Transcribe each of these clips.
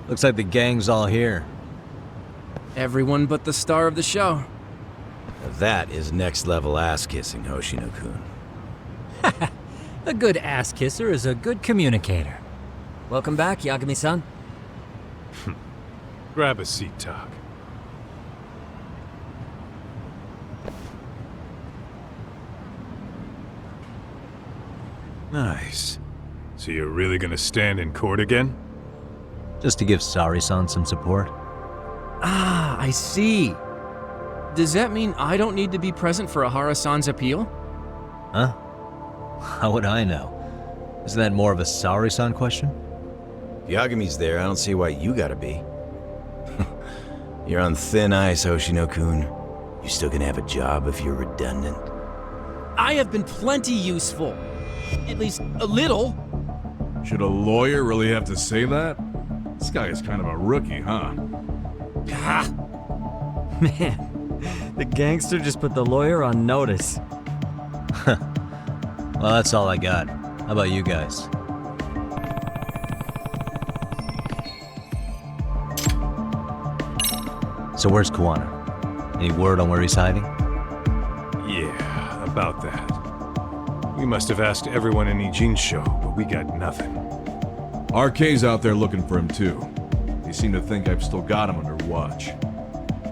Looks like the gang's all here. Everyone but the star of the show. That is next-level ass-kissing, Hoshino-kun. A good ass kisser is a good communicator. Welcome back, Yagami-san. Grab a seat, Tak. Nice. So you're really gonna stand in court again? Just to give Sari-san some support. Ah, I see. Does that mean I don't need to be present for Ahara-san's appeal? Huh? How would I know? Isn't that more of a Sari-san question? If Yagami's there, I don't see why you gotta be. You're on thin ice, Hoshino-kun. You still gonna have a job if you're redundant? I have been plenty useful. At least a little. Should a lawyer really have to say that? This guy is kind of a rookie, huh? Ah, Man, the gangster just put the lawyer on notice. Well, that's all I got. How about you guys? So where's Kawana? Any word on where he's hiding? Yeah, about that. We must have asked everyone in Ijin's show, but we got nothing. RK's out there looking for him too. They seem to think I've still got him under watch.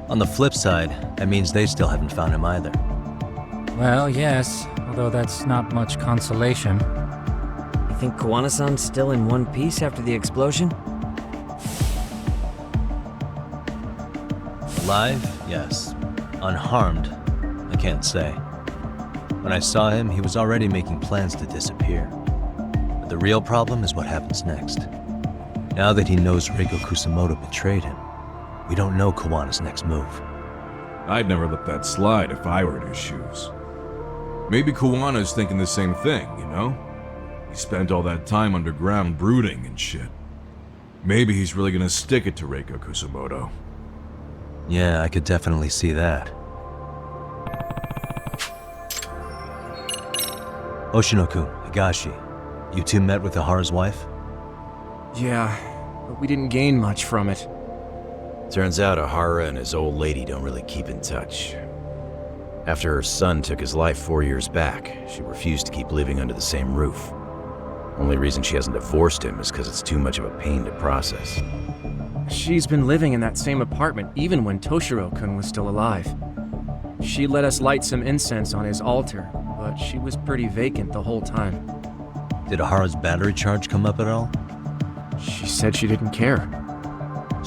On the flip side, that means they still haven't found him either. Well, yes, although that's not much consolation. You think Kawana-san's still in one piece after the explosion? Alive? Yes. Unharmed? I can't say. When I saw him, he was already making plans to disappear. But the real problem is what happens next. Now that he knows Reiko Kusamoto betrayed him, we don't know Kawana's next move. I'd never let that slide if I were in his shoes. Maybe Kawana's thinking the same thing, you know? He spent all that time underground brooding and shit. Maybe he's really gonna stick it to Reiko Kusamoto. Yeah, I could definitely see that. Hoshino-kun, Higashi, you two met with Ahara's wife? yeah, but we didn't gain much from it. Turns out Ahara and his old lady don't really keep in touch. After her son took his life 4 years back, she refused to keep living under the same roof. Only reason she hasn't divorced him is because it's too much of a pain to process. She's been living in that same apartment even when Toshiro-kun was still alive. She let us light some incense on his altar, but she was pretty vacant the whole time. Did Ahara's battery charge come up at all? She said she didn't care.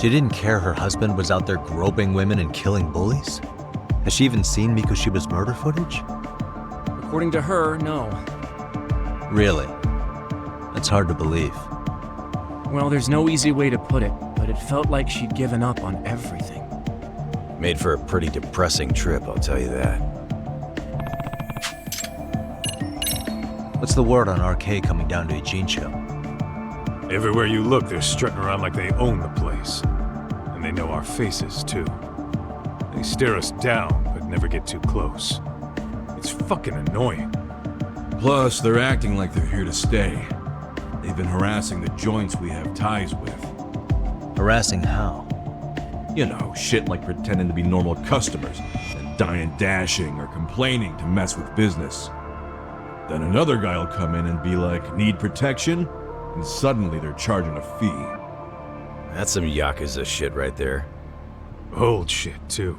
She didn't care her husband was out there groping women and killing bullies? Has she even seen Mikushiba's murder footage? According to her, no. Really? That's hard to believe. Well, there's no easy way to put it, but it felt like she'd given up on everything. Made for a pretty depressing trip, I'll tell you that. What's the word on RK coming down to Ijin show? Everywhere you look, they're strutting around like they own the place. And they know our faces, too. They stare us down, but never get too close. It's fucking annoying. Plus, they're acting like they're here to stay. They've been harassing the joints we have ties with. Harassing how? You know, shit like pretending to be normal customers and dying dashing or complaining to mess with business. Then another guy will come in and be like, need protection? And suddenly they're charging a fee. That's some Yakuza shit right there. Old shit, too.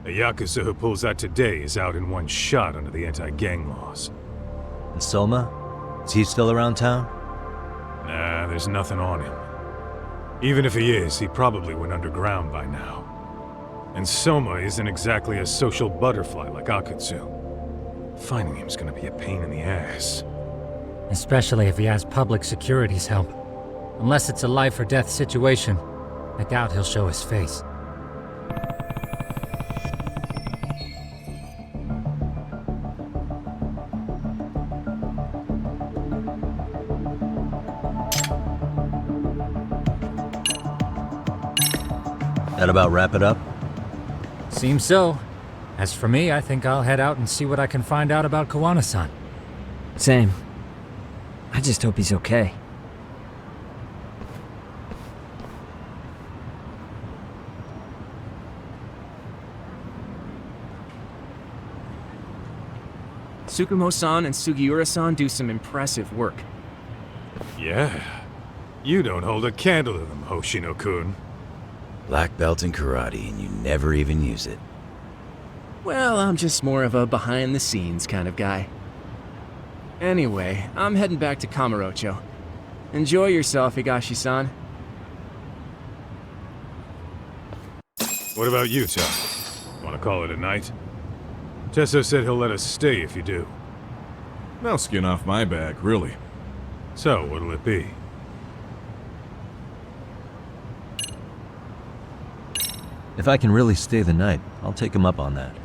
A Yakuza who pulls that today is out in one shot under the anti-gang laws. And Soma? Is he still around town? Nah, there's nothing on him. Even if he is, he probably went underground by now. And Soma isn't exactly a social butterfly like Akutsu. Finding him's gonna be a pain in the ass. Especially if he has public security's help. Unless it's a life or death situation, I doubt he'll show his face. That about wrap it up? Seems so. As for me, I think I'll head out and see what I can find out about Kawana-san. Same. I just hope he's okay. Tsukumo-san and Sugiura-san do some impressive work. Yeah. You don't hold a candle to them, Hoshino-kun. Black belt in karate and you never even use it. Well, I'm just more of a behind-the-scenes kind of guy. Anyway, I'm heading back to Kamurocho. Enjoy yourself, Higashi-san. What about you, Tom? Want to call it a night? Tesso said he'll let us stay if you do. No skin off my back, really. So, what'll it be? If I can really stay the night, I'll take him up on that.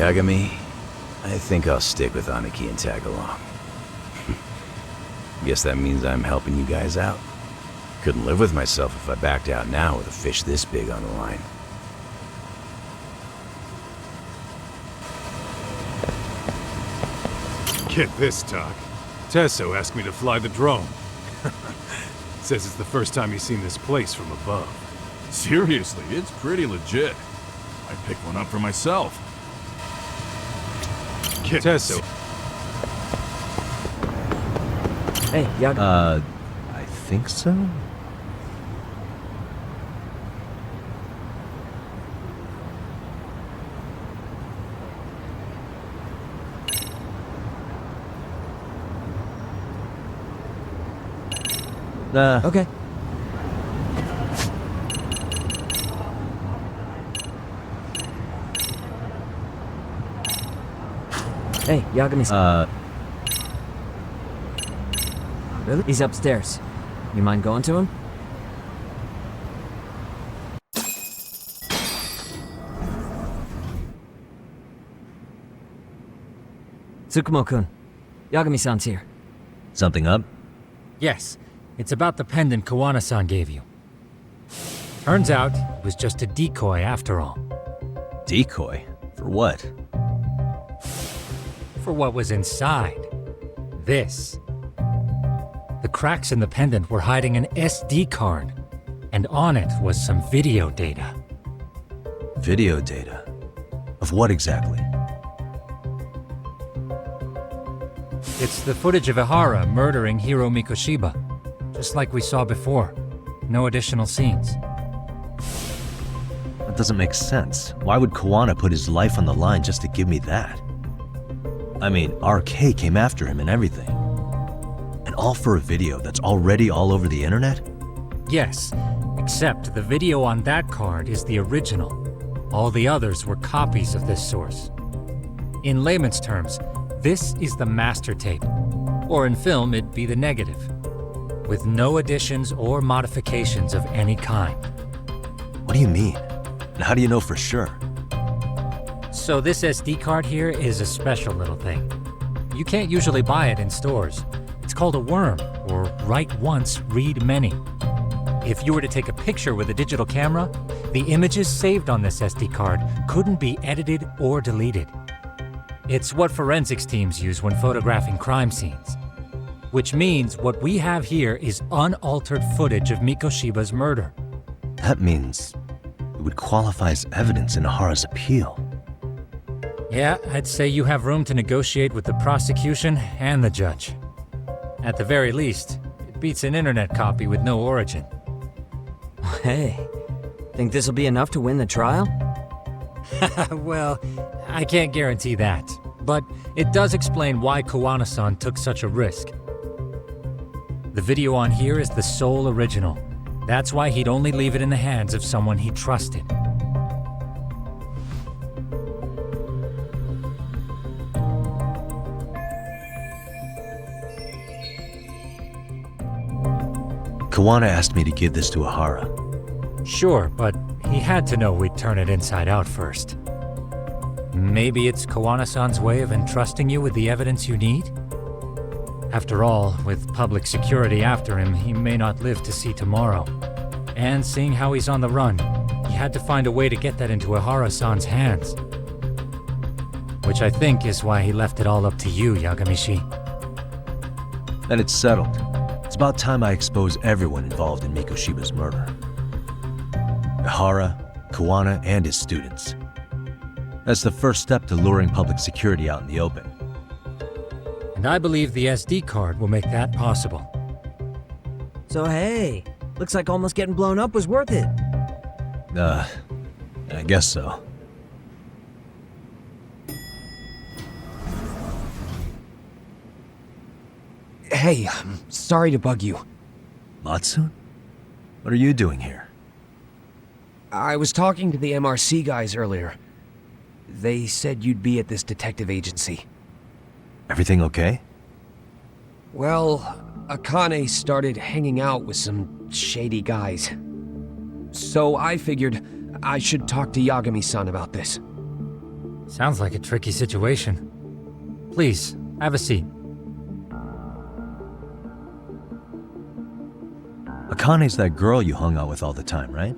Yagami, I think I'll stick with Aniki and tag along. Guess that means I'm helping you guys out. Couldn't live with myself if I backed out now with a fish this big on the line. Get this, Doc. Tesso asked me to fly the drone. Says it's the first time he's seen this place from above. Seriously, it's pretty legit. I picked one up for myself. Get Tesso. Hey, Yagami. I think so? Okay. Hey, Yagami. Really? He's upstairs. You mind going to him? Tsukumo-kun, Yagami-san's here. Something up? Yes, it's about the pendant Kawana-san gave you. Turns out, it was just a decoy after all. Decoy? For what? For what was inside. This. The cracks in the pendant were hiding an SD card, and on it was some video data. Video data? Of what exactly? It's the footage of Ihara murdering Hiro Mikoshiba, just like we saw before. No additional scenes. That doesn't make sense. Why would Kawana put his life on the line just to give me that? I mean, RK came after him and everything. And all for a video that's already all over the internet? Yes, except the video on that card is the original. All the others were copies of this source. In layman's terms, this is the master tape. Or in film, it'd be the negative. With no additions or modifications of any kind. What do you mean? And how do you know for sure? So this SD card here is a special little thing. You can't usually buy it in stores. It's called a worm, or write once, read many. If you were to take a picture with a digital camera, the images saved on this SD card couldn't be edited or deleted. It's what forensics teams use when photographing crime scenes. Which means what we have here is unaltered footage of Mikoshiba's murder. That means it would qualify as evidence in Ihara's appeal. Yeah, I'd say you have room to negotiate with the prosecution and the judge. At the very least, it beats an internet copy with no origin. Hey, think this'll be enough to win the trial? Well, I can't guarantee that. But it does explain why Kawana-san took such a risk. The video on here is the sole original. That's why he'd only leave it in the hands of someone he trusted. Kawana asked me to give this to Ihara. Sure, but he had to know we'd turn it inside out first. Maybe it's Kawana-san's way of entrusting you with the evidence you need? After all, with public security after him, he may not live to see tomorrow. And seeing how he's on the run, he had to find a way to get that into Ihara-san's hands. Which I think is why he left it all up to you, Yagamishi. Then it's settled. It's about time I expose everyone involved in Mikoshiba's murder. Ihara, Kuwana, and his students. That's the first step to luring public security out in the open. And I believe the SD card will make that possible. So hey, looks like almost getting blown up was worth it. I guess so. Hey, I'm sorry to bug you. Matsun? What are you doing here? I was talking to the MRC guys earlier. They said you'd be at this detective agency. Everything okay? Well, Akane started hanging out with some shady guys. So I figured I should talk to Yagami-san about this. Sounds like a tricky situation. Please, have a seat. Akane's that girl you hung out with all the time, right?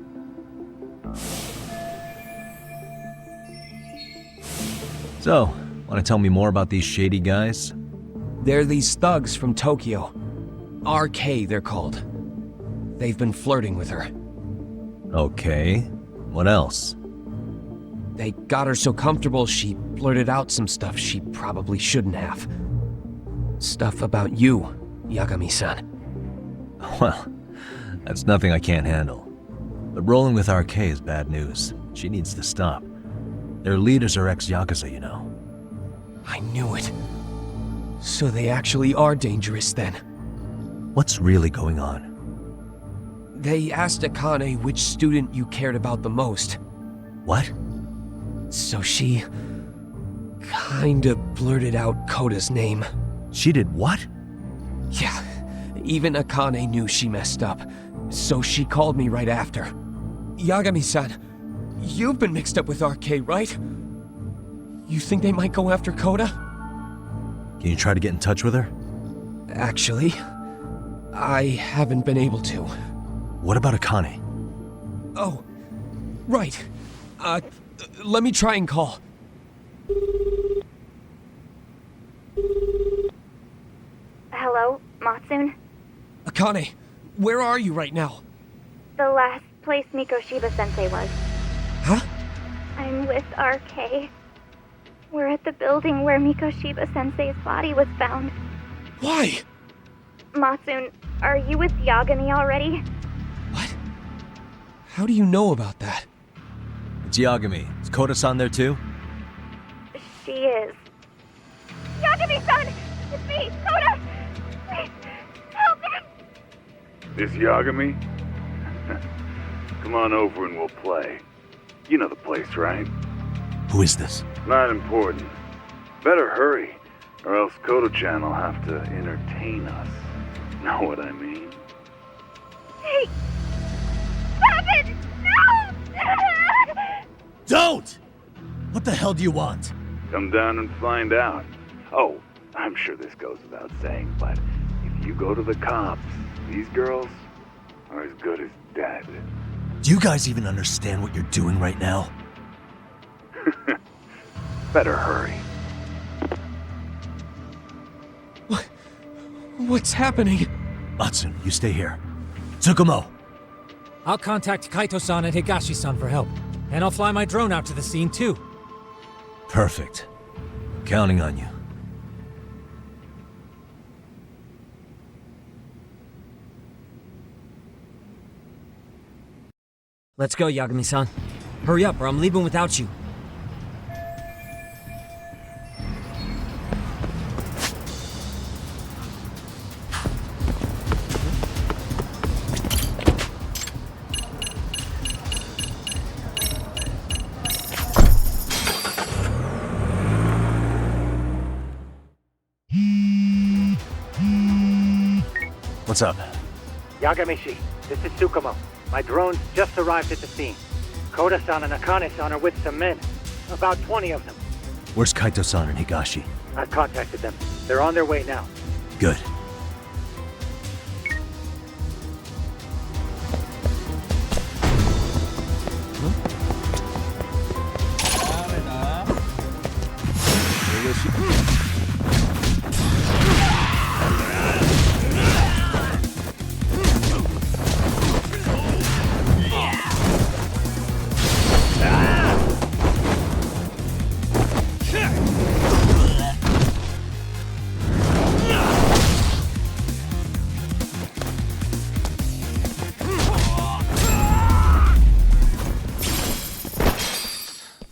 So, want to tell me more about these shady guys? They're these thugs from Tokyo. RK, they're called. They've been flirting with her. Okay. What else? They got her so comfortable she blurted out some stuff she probably shouldn't have. Stuff about you, Yagami-san. Well, that's nothing I can't handle. But rolling with RK is bad news. She needs to stop. Their leaders are ex-Yakuza, you know. I knew it. So they actually are dangerous then. What's really going on? They asked Akane which student you cared about the most. What? So she kinda blurted out Koda's name. She did what? Yeah, even Akane knew she messed up. So she called me right after. Yagami-san, you've been mixed up with RK, right? You think they might go after Koda? Can you try to get in touch with her? Actually, I haven't been able to. What about Akane? Oh, right. Let me try and call. Hello, Matsun? Akane, where are you right now? The last place Mikoshiba-sensei was. Huh? I'm with RK. We're at the building where Mikoshiba-sensei's body was found. Why? Matsun, are you with Yagami already? What? How do you know about that? It's Yagami. Is Koda-san there too? She is. Yagami-san! It's me, Koda! Please, help me! This Yagami? Come on over and we'll play. You know the place, right? Who is this? Not important. Better hurry, or else Kodo-chan will have to entertain us. Know what I mean? Hey! Stop it! No! Don't! What the hell do you want? Come down and find out. Oh, I'm sure this goes without saying, but if you go to the cops, these girls are as good as dead. Do you guys even understand what you're doing right now? Better hurry. What's happening? Matsun, you stay here. Tsukumo! I'll contact Kaito-san and Higashi-san for help. And I'll fly my drone out to the scene too. Perfect. Counting on you. Let's go, Yagami-san. Hurry up or I'm leaving without you. What's up? Yagamishi, this is Tsukumo. My drones just arrived at the scene. Koda-san and Akane-san are with some men. About 20 of them. Where's Kaito-san and Higashi? I've contacted them. They're on their way now. Good.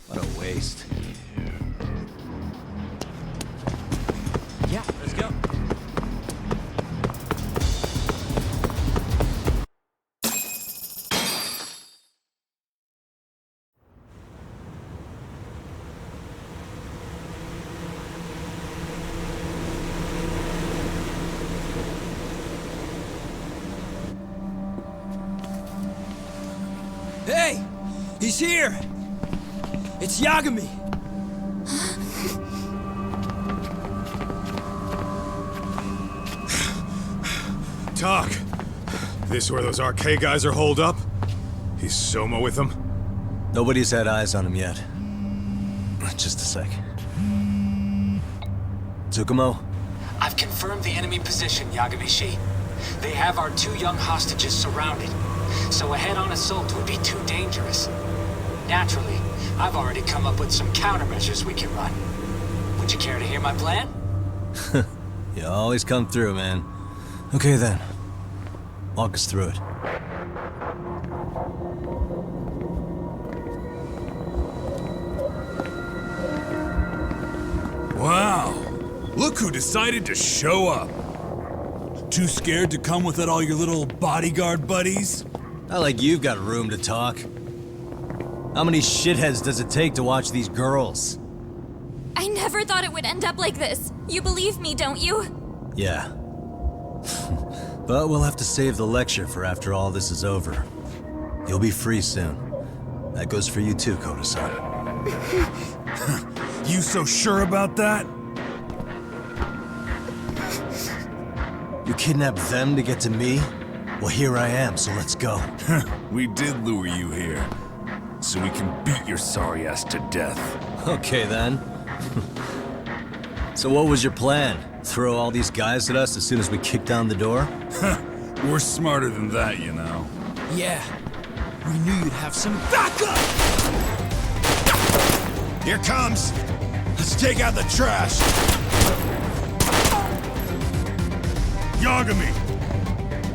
What a waste. Yeah, let's go. Hey! He's here! It's Yagami! Talk. This where those RK guys are holed up? He's Soma with them? Nobody's had eyes on him yet. Just a sec. Tsukumo? I've confirmed the enemy position, Yagami-shi. They have our 2 young hostages surrounded, so a head-on assault would be too dangerous. Naturally, I've already come up with some countermeasures we can run. Would you care to hear my plan? You always come through, man. Okay then. Walk us through it. Wow. Look who decided to show up. Too scared to come without all your little bodyguard buddies? Not like you've got room to talk. How many shitheads does it take to watch these girls? I never thought it would end up like this. You believe me, don't you? Yeah. But we'll have to save the lecture for after all this is over. You'll be free soon. That goes for you too, Koda-san. You so sure about that? You kidnapped them to get to me? Well, here I am, so let's go. We did lure you here, so we can beat your sorry ass to death. Okay then. So what was your plan? Throw all these guys at us as soon as we kick down the door? We're smarter than that, you know. Yeah. We knew you'd have some backup! Here comes! Let's take out the trash! Yagami!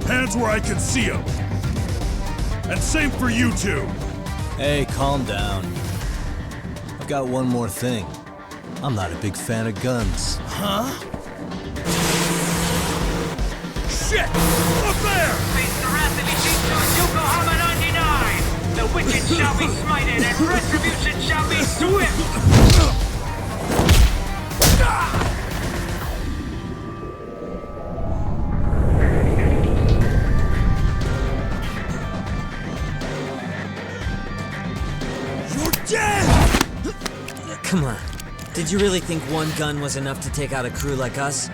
Hands where I can see them! And same for you two! Hey, calm down. I've got one more thing. I'm not a big fan of guns. Huh? Shit! Up there! Face the wrath of Ijitsu Yokohama 99! The wicked shall be smited and retribution shall be swift! Come on. Did you really think one gun was enough to take out a crew like us?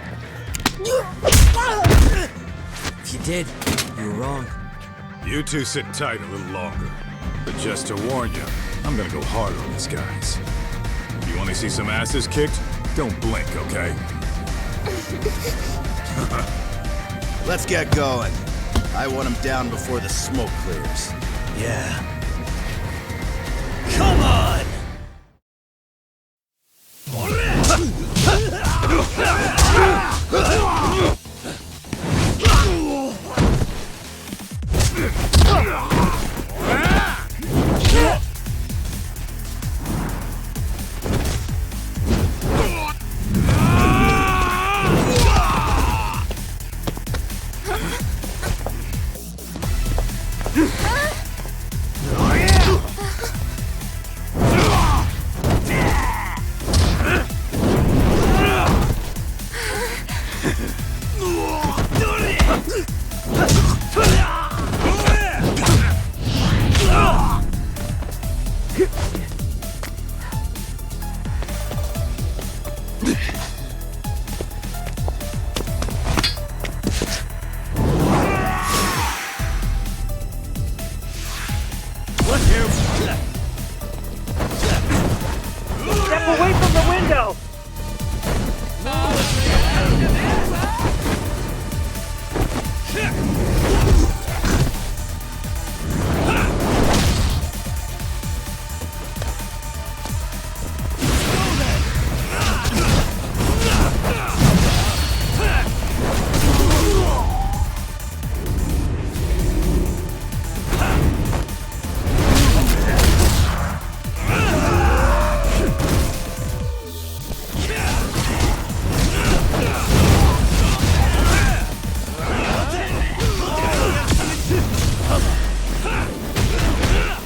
If you did, you were wrong. You two sit tight a little longer. But just to warn you, I'm gonna go hard on these guys. If you want to see some asses kicked, don't blink, okay? Let's get going. I want him down before the smoke clears. Yeah. Come on! Step away from the window!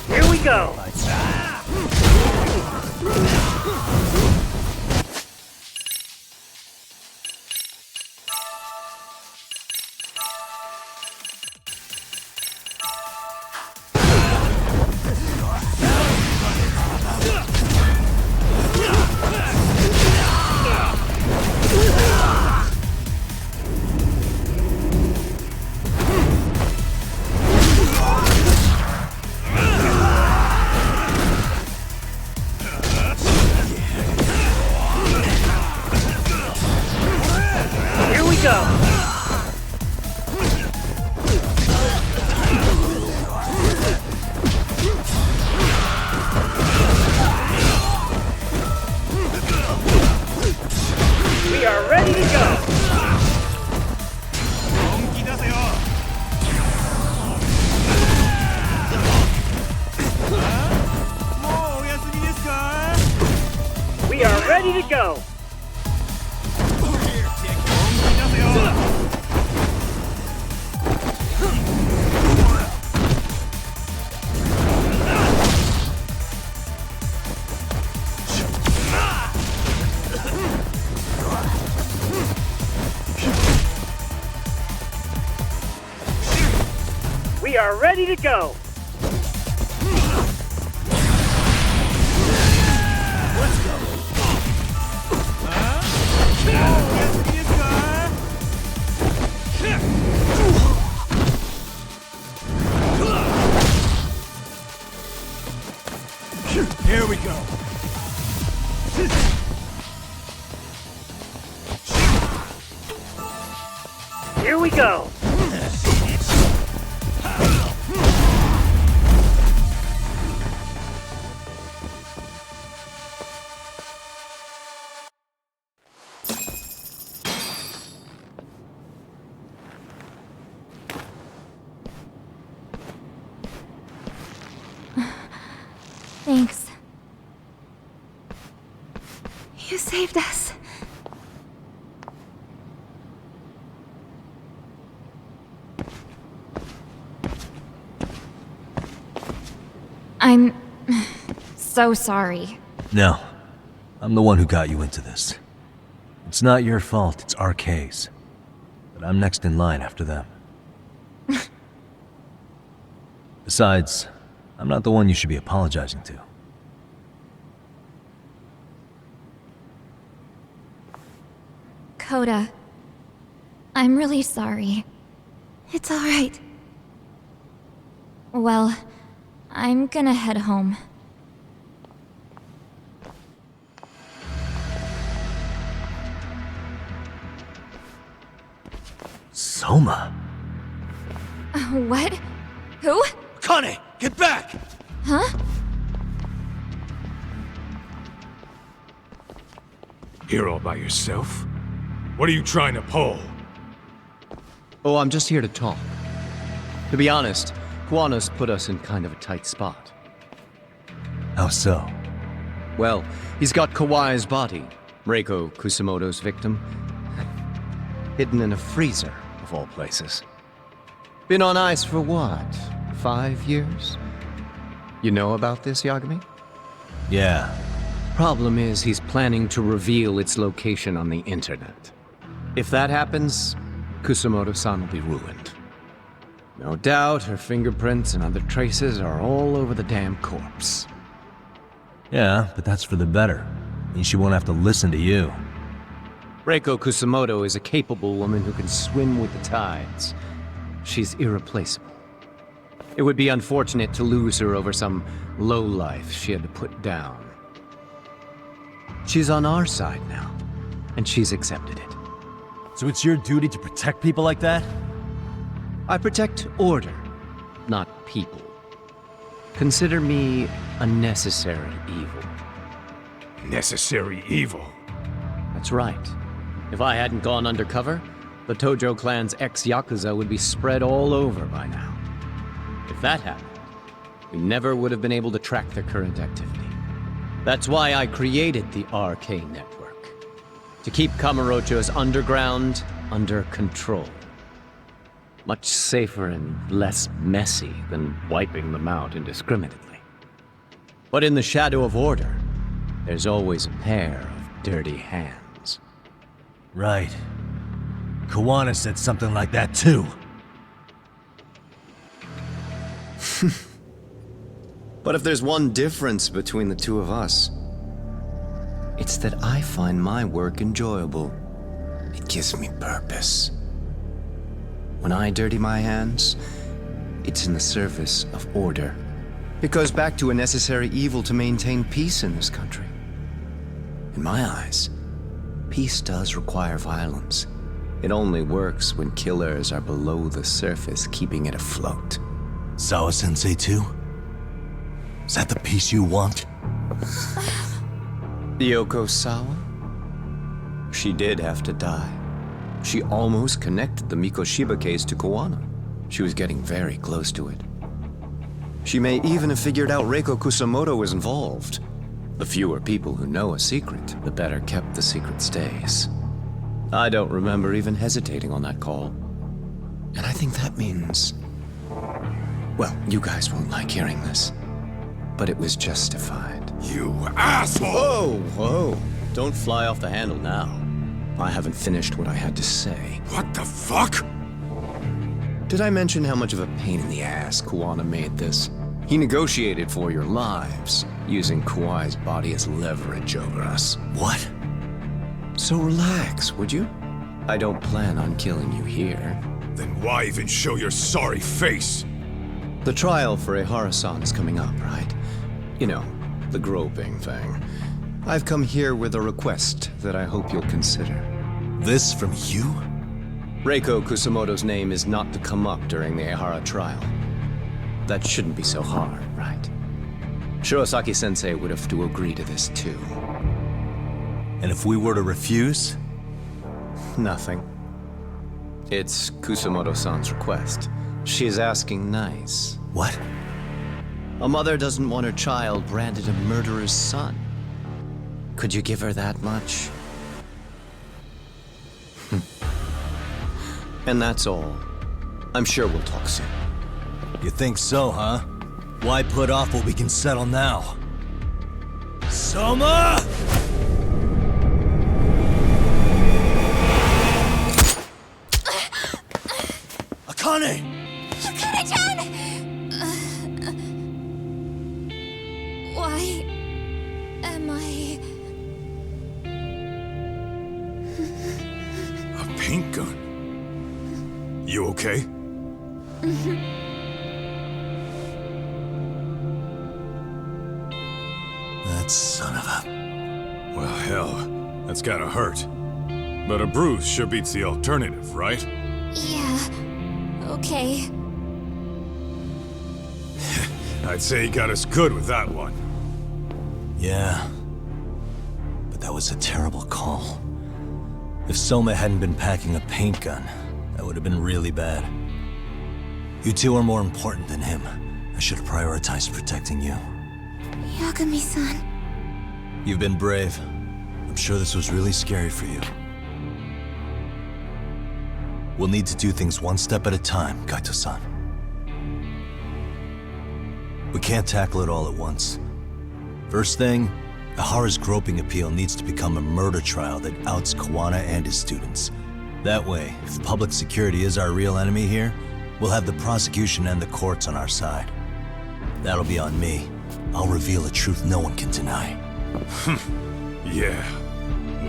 Here we go! Here we go! We are ready to go! We are ready to go! We are ready to go! Here we go. Here we go! Thanks. You saved us. I'm so sorry. No. I'm the one who got you into this. It's not your fault, it's RK's. But I'm next in line after them. Besides, I'm not the one you should be apologizing to. Coda, I'm really sorry. It's alright. Well, I'm gonna head home. Soma? What? Who? Kane, get back! Huh? Here all by yourself? What are you trying to pull? Oh, I'm just here to talk. To be honest, Kuwano's put us in kind of a tight spot. How so? Well, he's got Kawai's body, Reiko Kusamoto's victim, hidden in a freezer, of all places. Been on ice for what, 5 years? You know about this, Yagami? Yeah. Problem is, he's planning to reveal its location on the internet. If that happens, Kusamoto-san will be ruined. No doubt her fingerprints and other traces are all over the damn corpse. Yeah, but that's for the better. Means she won't have to listen to you. Reiko Kusamoto is a capable woman who can swim with the tides. She's irreplaceable. It would be unfortunate to lose her over some lowlife she had to put down. She's on our side now, and she's accepted it. So it's your duty to protect people like that? I protect order, not people. Consider me a necessary evil. Necessary evil? That's right. If I hadn't gone undercover, the Tojo clan's ex-Yakuza would be spread all over by now. If that happened, we never would have been able to track their current activity. That's why I created the RK network. To keep Kamurocho's underground under control. Much safer and less messy than wiping them out indiscriminately. But in the shadow of order, there's always a pair of dirty hands. Right. Kawana said something like that too. But if there's one difference between the two of us, it's that I find my work enjoyable. It gives me purpose. When I dirty my hands, it's in the service of order. It goes back to a necessary evil to maintain peace in this country. In my eyes, peace does require violence. It only works when killers are below the surface, keeping it afloat. Sawa-sensei too? Is that the peace you want? Yoko Sawa? She did have to die. She almost connected the Mikoshiba case to Kawana. She was getting very close to it. She may even have figured out Reiko Kusamoto was involved. The fewer people who know a secret, the better kept the secret stays. I don't remember even hesitating on that call. And I think that means... Well, you guys won't like hearing this, but it was justified. You asshole! Whoa, whoa. Don't fly off the handle now. I haven't finished what I had to say. What the fuck? Did I mention how much of a pain in the ass Kawana made this? He negotiated for your lives, using Kawai's body as leverage over us. What? So relax, would you? I don't plan on killing you here. Then why even show your sorry face? The trial for Ehara-san is coming up, right? You know, the groping thing. I've come here with a request that I hope you'll consider. This from you? Reiko Kusamoto's name is not to come up during the Ehara trial. That shouldn't be so hard, right? Shirosaki-sensei would have to agree to this too. And if we were to refuse? Nothing. It's Kusamoto-san's request. She's asking nice. What? A mother doesn't want her child branded a murderer's son. Could you give her that much? And that's all. I'm sure we'll talk soon. You think so, huh? Why put off what we can settle now? Soma! Akane! Akane-chan! Why am I... A paint gun? You okay? That son of a... Well, hell, that's gotta hurt. But a bruise sure beats the alternative, right? Yeah. Okay. I'd say he got us good with that one. Yeah. But that was a terrible call. If Soma hadn't been packing a paint gun, that would have been really bad. You two are more important than him. I should have prioritized protecting you. Yagami-san. You've been brave. I'm sure this was really scary for you. We'll need to do things one step at a time, Kaito-san. We can't tackle it all at once. First thing, Ehara's groping appeal needs to become a murder trial that outs Kawana and his students. That way, if public security is our real enemy here, we'll have the prosecution and the courts on our side. That'll be on me. I'll reveal a truth no one can deny. Yeah.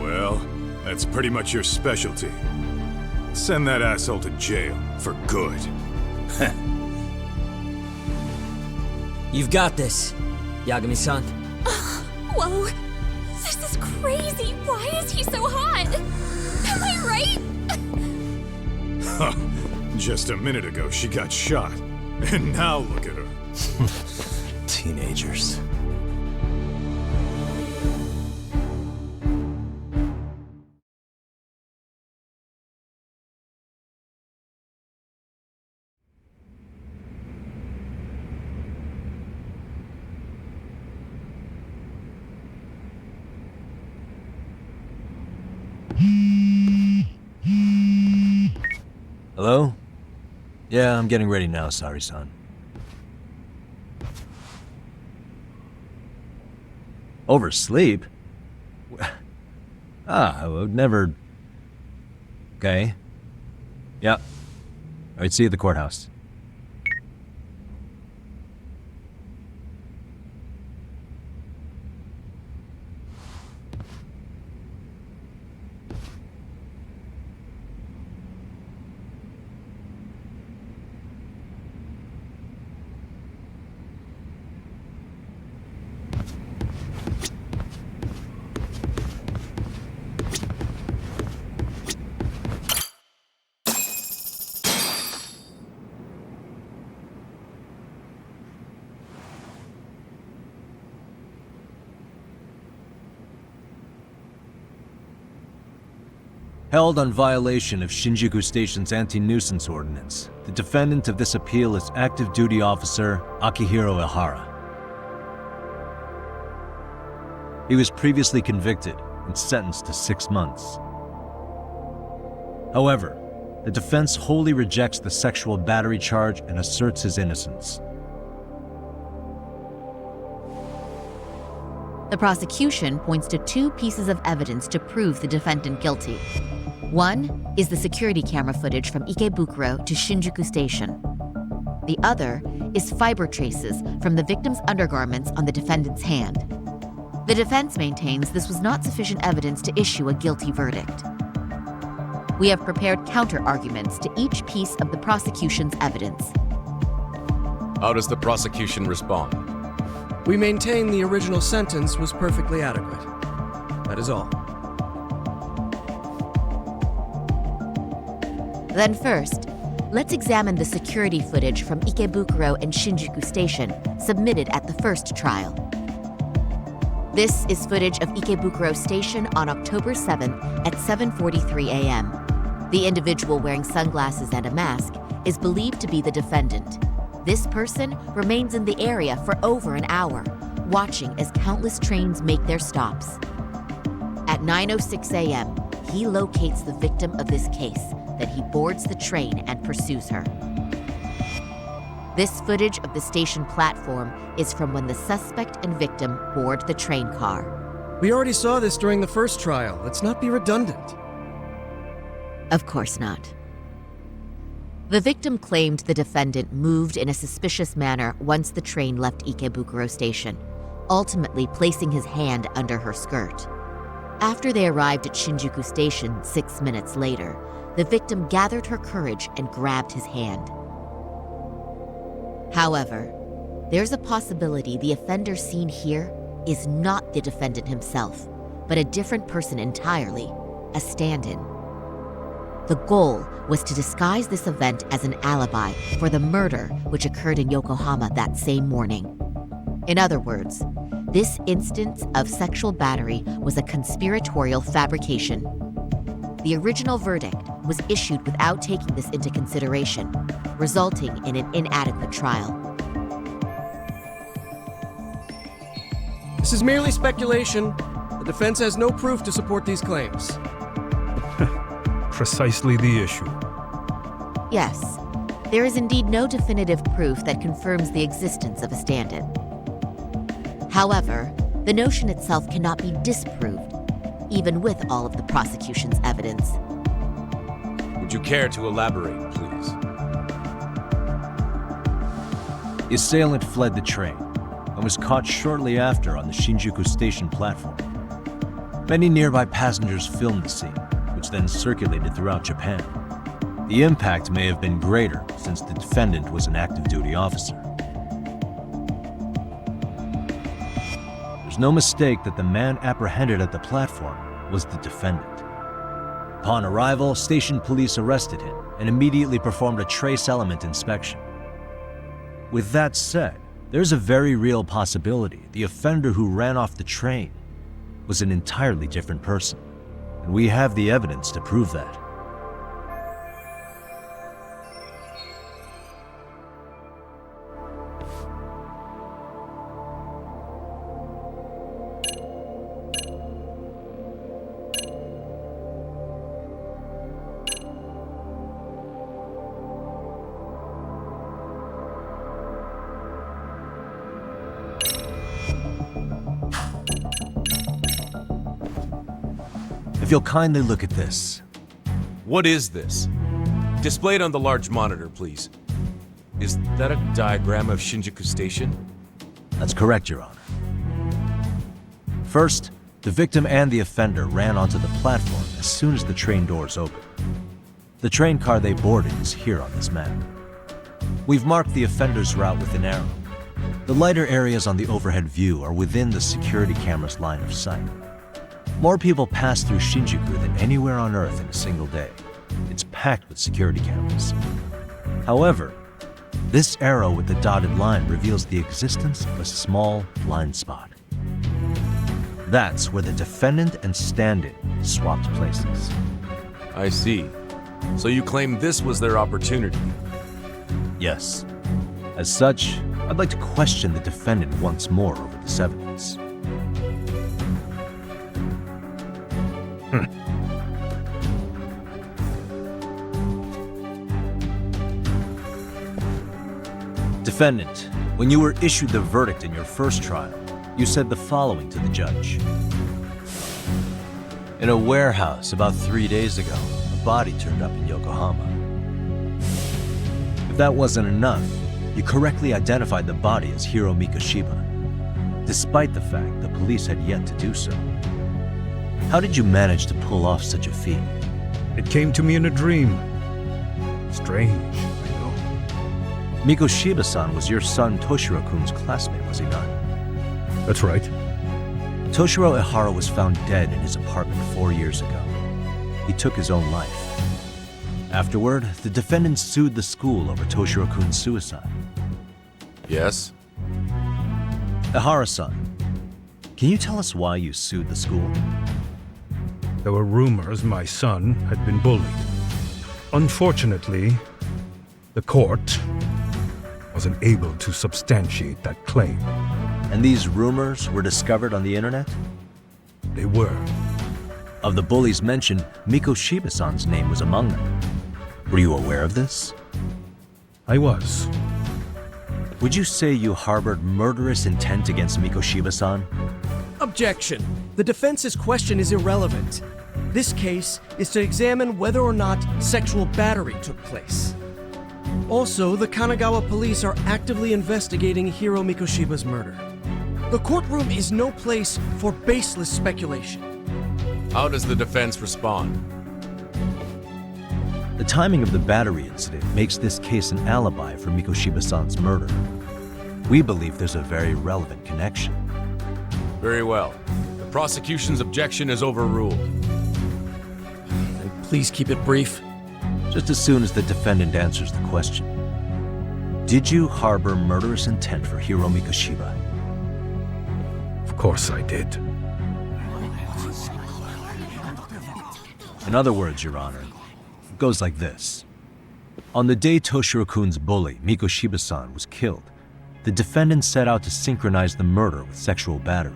Well, that's pretty much your specialty. Send that asshole to jail, for good. You've got this, Yagami-san. Whoa. This is crazy! Why is he so hot? Am I right? Huh. Just a minute ago, she got shot. And now look at her. Teenagers. Hello? Yeah, I'm getting ready now, Sari-san. Oversleep? I would never... Okay. Yep. Alright, see you at the courthouse. Held on violation of Shinjuku Station's anti-nuisance ordinance, the defendant of this appeal is active duty officer Akihiro Ihara. He was previously convicted and sentenced to 6 months. However, the defense wholly rejects the sexual battery charge and asserts his innocence. The prosecution points to 2 pieces of evidence to prove the defendant guilty. One is the security camera footage from Ikebukuro to Shinjuku Station. The other is fiber traces from the victim's undergarments on the defendant's hand. The defense maintains this was not sufficient evidence to issue a guilty verdict. We have prepared counter-arguments to each piece of the prosecution's evidence. How does the prosecution respond? We maintain the original sentence was perfectly adequate. That is all. Then first, let's examine the security footage from Ikebukuro and Shinjuku Station submitted at the first trial. This is footage of Ikebukuro Station on October 7th at 7:43 a.m. The individual wearing sunglasses and a mask is believed to be the defendant. This person remains in the area for over an hour, watching as countless trains make their stops. At 9:06 a.m., he locates the victim of this case. Then he boards the train and pursues her. This footage of the station platform is from when the suspect and victim board the train car. We already saw this during the first trial. Let's not be redundant. Of course not. The victim claimed the defendant moved in a suspicious manner once the train left Ikebukuro Station, ultimately placing his hand under her skirt. After they arrived at Shinjuku Station 6 minutes later, the victim gathered her courage and grabbed his hand. However, there's a possibility the offender seen here is not the defendant himself, but a different person entirely, a stand-in. The goal was to disguise this event as an alibi for the murder which occurred in Yokohama that same morning. In other words, this instance of sexual battery was a conspiratorial fabrication. The original verdict was issued without taking this into consideration, resulting in an inadequate trial. This is merely speculation. The defense has no proof to support these claims. Precisely the issue. Yes, there is indeed no definitive proof that confirms the existence of a stand-in. However, the notion itself cannot be disproved, even with all of the prosecution's evidence. Would you care to elaborate, please? The assailant fled the train and was caught shortly after on the Shinjuku Station platform. Many nearby passengers filmed the scene, which then circulated throughout Japan. The impact may have been greater since the defendant was an active duty officer. There's there's no mistake that the man apprehended at the platform was the defendant. Upon arrival, station police arrested him and immediately performed a trace element inspection. With that said, there's a very real possibility the offender who ran off the train was an entirely different person, and we have the evidence to prove that. If you'll kindly look at this. What is this? Displayed on the large monitor, please. Is that a diagram of Shinjuku Station? That's correct, Your Honor. First, the victim and the offender ran onto the platform as soon as the train doors opened. The train car they boarded is here on this map. We've marked the offender's route with an arrow. The lighter areas on the overhead view are within the security camera's line of sight. More people pass through Shinjuku than anywhere on Earth in a single day. It's packed with security cameras. However, this arrow with the dotted line reveals the existence of a small blind spot. That's where the defendant and stand-in swapped places. I see. So you claim this was their opportunity? Yes. As such, I'd like to question the defendant once more over this evidence. Defendant, when you were issued the verdict in your first trial, you said the following to the judge. In a warehouse about 3 days ago, a body turned up in Yokohama. If that wasn't enough, you correctly identified the body as Hiro Mikoshiba, despite the fact the police had yet to do so. How did you manage to pull off such a feat? It came to me in a dream. Strange. Mikoshiba-san was your son Toshiro-kun's classmate, was he not? That's right. Toshiro Ihara was found dead in his apartment 4 years ago. He took his own life. Afterward, the defendant sued the school over Toshiro-kun's suicide. Yes? Ihara-san, can you tell us why you sued the school? There were rumors my son had been bullied. Unfortunately, the court wasn't able to substantiate that claim. And these rumors were discovered on the internet? They were. Of the bullies mentioned, Mikoshiba-san's name was among them. Were you aware of this? I was. Would you say you harbored murderous intent against Mikoshiba-san? Objection. The defense's question is irrelevant. This case is to examine whether or not sexual battery took place. Also, the Kanagawa police are actively investigating Hiro Mikoshiba's murder. The courtroom is no place for baseless speculation. How does the defense respond? The timing of the battery incident makes this case an alibi for Mikoshiba-san's murder. We believe there's a very relevant connection. Very well. The prosecution's objection is overruled. Then please keep it brief. Just as soon as the defendant answers the question. Did you harbor murderous intent for Hiro Mikoshiba? Of course I did. In other words, Your Honor, it goes like this. On the day Toshiro-kun's bully, Mikoshiba-san, was killed, the defendant set out to synchronize the murder with sexual battery.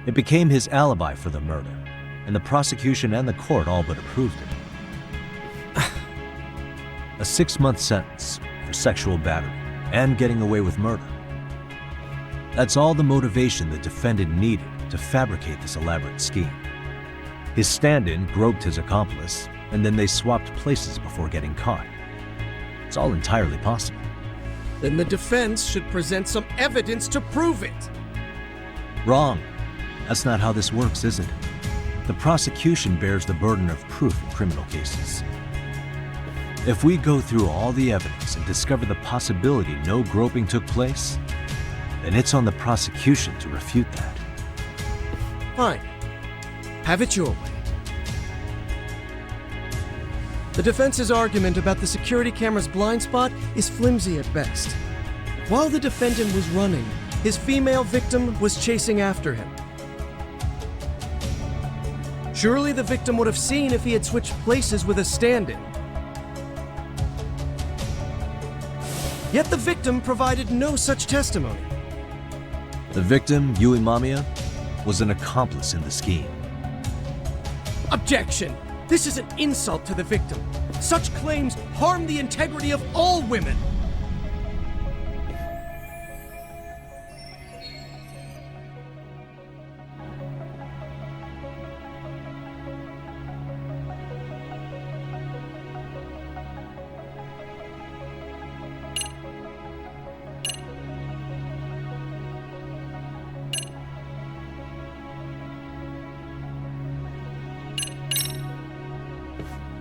It became his alibi for the murder, and the prosecution and the court all but approved it. A 6-month sentence for sexual battery and getting away with murder. That's all the motivation the defendant needed to fabricate this elaborate scheme. His stand-in groped his accomplice, and then they swapped places before getting caught. It's all entirely possible. Then the defense should present some evidence to prove it. Wrong. That's not how this works, is it? The prosecution bears the burden of proof in criminal cases. If we go through all the evidence and discover the possibility no groping took place, and it's on the prosecution to refute that. Fine. Have it your way. The defense's argument about the security camera's blind spot is flimsy at best. While the defendant was running, his female victim was chasing after him. Surely the victim would have seen if he had switched places with a stand-in. Yet the victim provided no such testimony. The victim, Yui Mamiya, was an accomplice in the scheme. Objection! This is an insult to the victim. Such claims harm the integrity of all women.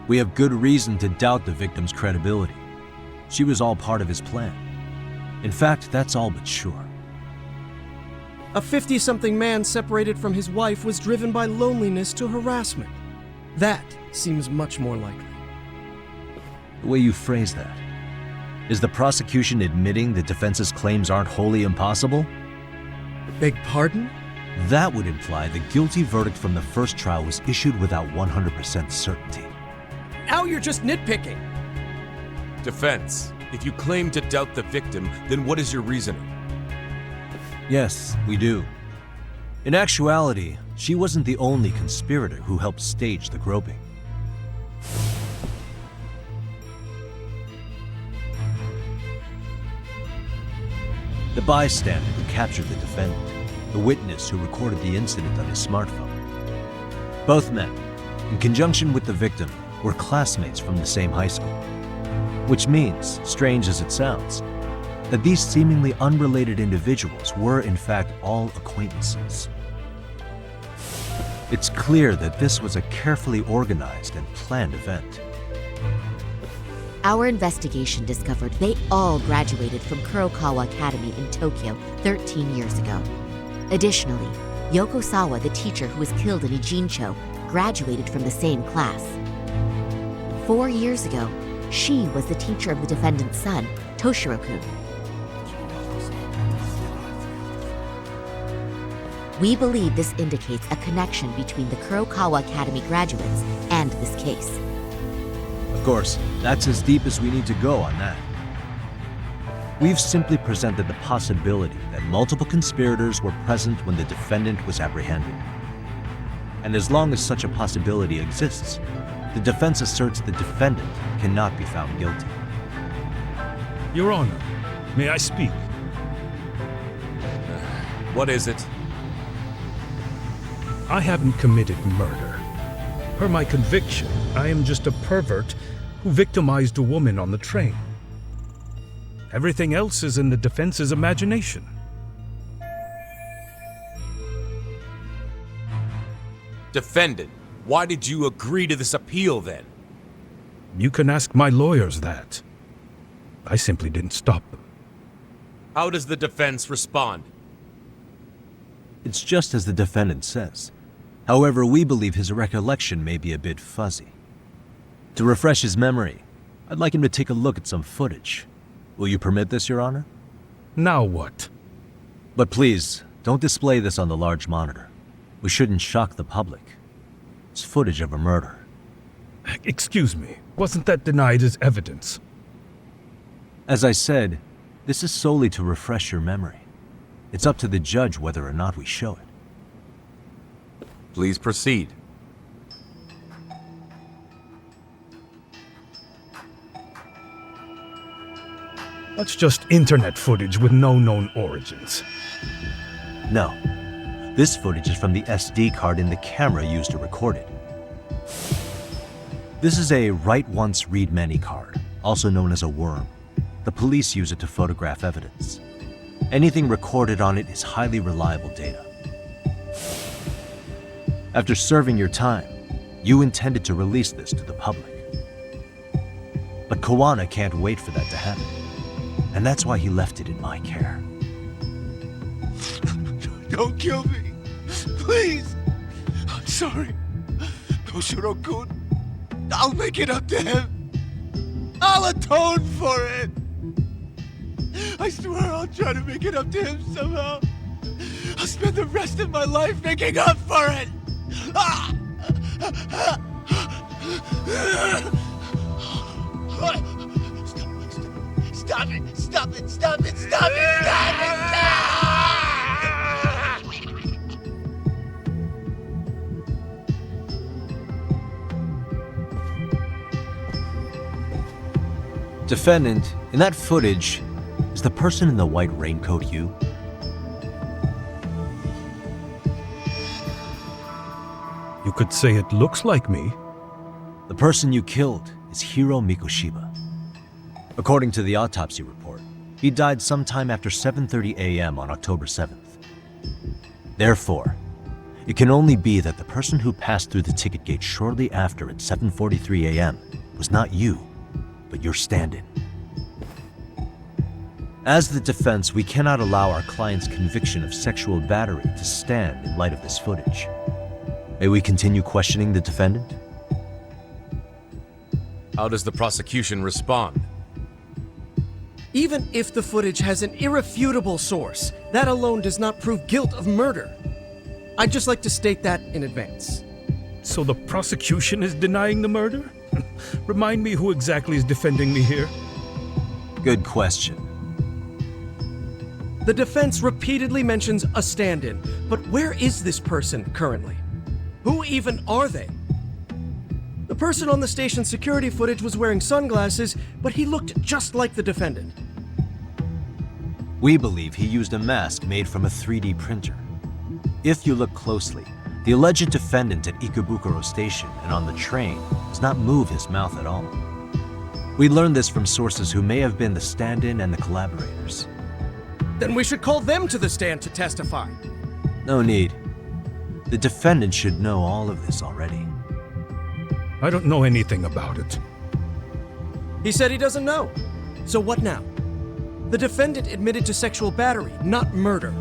We have good reason to doubt the victim's credibility. She was all part of his plan. In fact, that's all but sure. A 50-something man separated from his wife was driven by loneliness to harassment. That seems much more likely. The way you phrase that, is the prosecution admitting the defense's claims aren't wholly impossible? Beg pardon? That would imply the guilty verdict from the first trial was issued without 100% certainty. Now you're just nitpicking. Defense, if you claim to doubt the victim, then what is your reasoning? Yes, we do. In actuality, she wasn't the only conspirator who helped stage the groping. The bystander who captured the defendant, the witness who recorded the incident on his smartphone. Both men, in conjunction with the victim, were classmates from the same high school. Which means, strange as it sounds, that these seemingly unrelated individuals were in fact all acquaintances. It's clear that this was a carefully organized and planned event. Our investigation discovered they all graduated from Kurokawa Academy in Tokyo 13 years ago. Additionally, Yoko Sawa, the teacher who was killed in Ijincho, graduated from the same class. 4 years ago, she was the teacher of the defendant's son, Toshiro-kun. We believe this indicates a connection between the Kurokawa Academy graduates and this case. Of course, that's as deep as we need to go on that. We've simply presented the possibility that multiple conspirators were present when the defendant was apprehended. And as long as such a possibility exists, the defense asserts the defendant cannot be found guilty. Your Honor, may I speak? What is it? I haven't committed murder. Per my conviction, I am just a pervert who victimized a woman on the train. Everything else is in the defense's imagination. Defendant, why did you agree to this appeal then? You can ask my lawyers that. I simply didn't stop them. How does the defense respond? It's just as the defendant says. However, we believe his recollection may be a bit fuzzy. To refresh his memory, I'd like him to take a look at some footage. Will you permit this, Your Honor? Now what? But please, don't display this on the large monitor. We shouldn't shock the public. It's footage of a murder. Excuse me, wasn't that denied as evidence? As I said, this is solely to refresh your memory. It's up to the judge whether or not we show it. Please proceed. That's just internet footage with no known origins. No. This footage is from the SD card in the camera used to record it. This is a write once, read many card, also known as a worm. The police use it to photograph evidence. Anything recorded on it is highly reliable data. After serving your time, you intended to release this to the public. But Kawana can't wait for that to happen, and that's why he left it in my care. Don't kill me. Please. I'm sorry. Toshiro-kun. I'll make it up to him. I'll atone for it. I swear I'll try to make it up to him somehow. I'll spend the rest of my life making up for it. Ah! Stop it! Stop it! Stop it! Stop it! Stop it! Defendant, in that footage, is the person in the white raincoat you? You could say it looks like me. The person you killed is Hiro Mikoshiba. According to the autopsy report, he died sometime after 7:30 a.m. on October 7th. Therefore, it can only be that the person who passed through the ticket gate shortly after at 7:43 a.m. was not you, but your stand-in. As the defense, we cannot allow our client's conviction of sexual battery to stand in light of this footage. May we continue questioning the defendant? How does the prosecution respond? Even if the footage has an irrefutable source, that alone does not prove guilt of murder. I'd just like to state that in advance. So the prosecution is denying the murder? Remind me who exactly is defending me here? Good question. The defense repeatedly mentions a stand-in, but where is this person currently? Who even are they? The person on the station security footage was wearing sunglasses, but he looked just like the defendant. We believe he used a mask made from a 3D printer. If you look closely, the alleged defendant at Ikebukuro Station and on the train does not move his mouth at all. We learned this from sources who may have been the stand-in and the collaborators. Then we should call them to the stand to testify. No need. The defendant should know all of this already. I don't know anything about it. He said he doesn't know. So what now? The defendant admitted to sexual battery, not murder.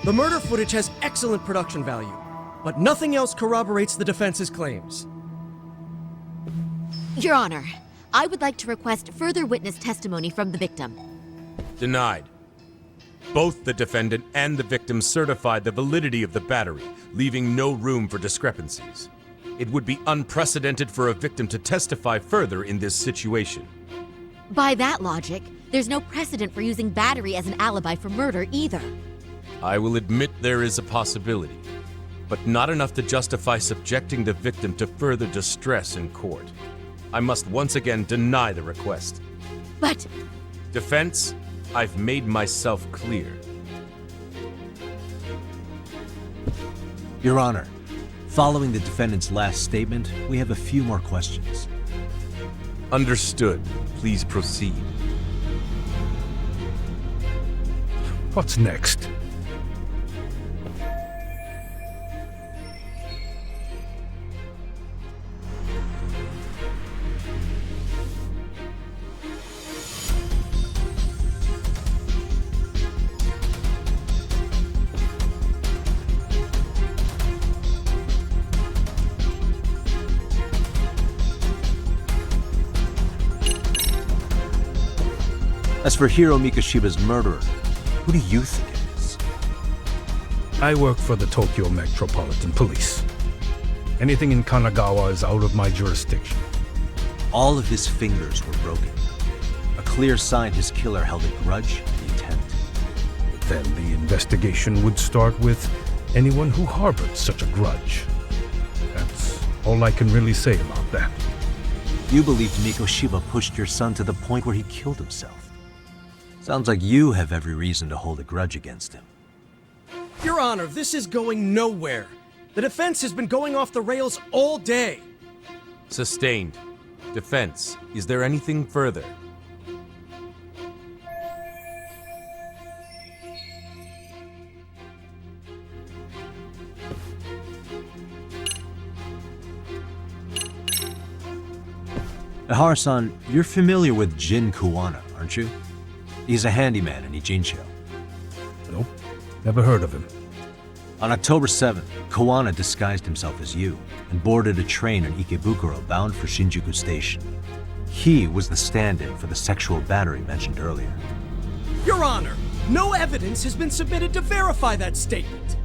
The murder footage has excellent production value, but nothing else corroborates the defense's claims. Your Honor, I would like to request further witness testimony from the victim. Denied. Both the defendant and the victim certified the validity of the battery, leaving no room for discrepancies. It would be unprecedented for a victim to testify further in this situation. By that logic, there's no precedent for using battery as an alibi for murder either. I will admit there is a possibility, but not enough to justify subjecting the victim to further distress in court. I must once again deny the request. But... Defense, I've made myself clear. Your Honor, following the defendant's last statement, we have a few more questions. Understood. Please proceed. What's next? As for Hiro Mikoshiba's murderer, who do you think it is? I work for the Tokyo Metropolitan Police. Anything in Kanagawa is out of my jurisdiction. All of his fingers were broken. A clear sign his killer held a grudge and intent. Then the investigation would start with anyone who harbored such a grudge. That's all I can really say about that. You believed Mikoshiba pushed your son to the point where he killed himself. Sounds like you have every reason to hold a grudge against him. Your Honor, this is going nowhere. The defense has been going off the rails all day. Sustained. Defense, is there anything further? Ahara-san, you're familiar with Jin Kuwana, aren't you? He's a handyman in Ijincho. Nope. Never heard of him. On October 7th, Kawana disguised himself as you and boarded a train in Ikebukuro bound for Shinjuku Station. He was the stand-in for the sexual battery mentioned earlier. Your Honor, no evidence has been submitted to verify that statement.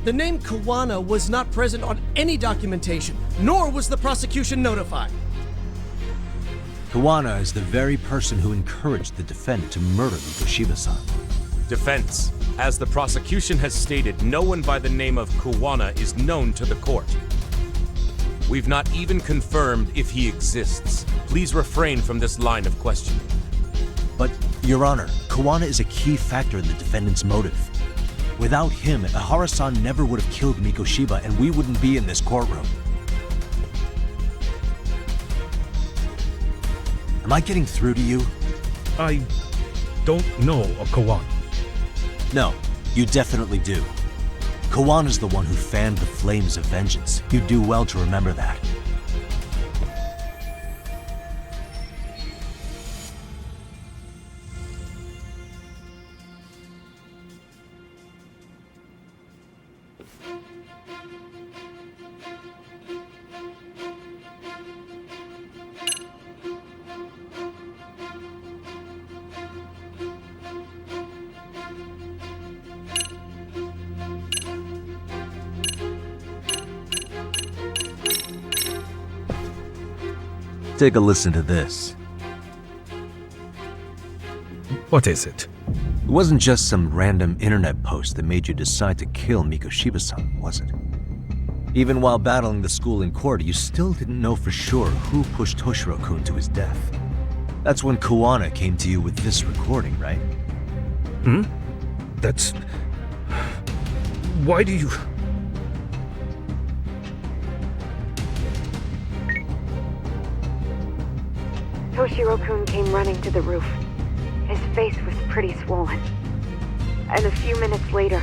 The name Kawana was not present on any documentation, nor was the prosecution notified. Kawana is the very person who encouraged the defendant to murder Mikoshiba-san. Defense. As the prosecution has stated, no one by the name of Kawana is known to the court. We've not even confirmed if he exists. Please refrain from this line of questioning. But, Your Honor, Kawana is a key factor in the defendant's motive. Without him, Ihara-san never would have killed Mikoshiba and we wouldn't be in this courtroom. Am I getting through to you? I don't know a Kawana. No, you definitely do. Kawana's the one who fanned the flames of vengeance. You do well to remember that. Take a listen to this. What is it? It wasn't just some random internet post that made you decide to kill Mikoshiba-san, was it? Even while battling the school in court, you still didn't know for sure who pushed Toshiro-kun to his death. That's when Kawana came to you with this recording, right? That's... Why do you... Toshiro-kun came running to the roof. His face was pretty swollen. And a few minutes later,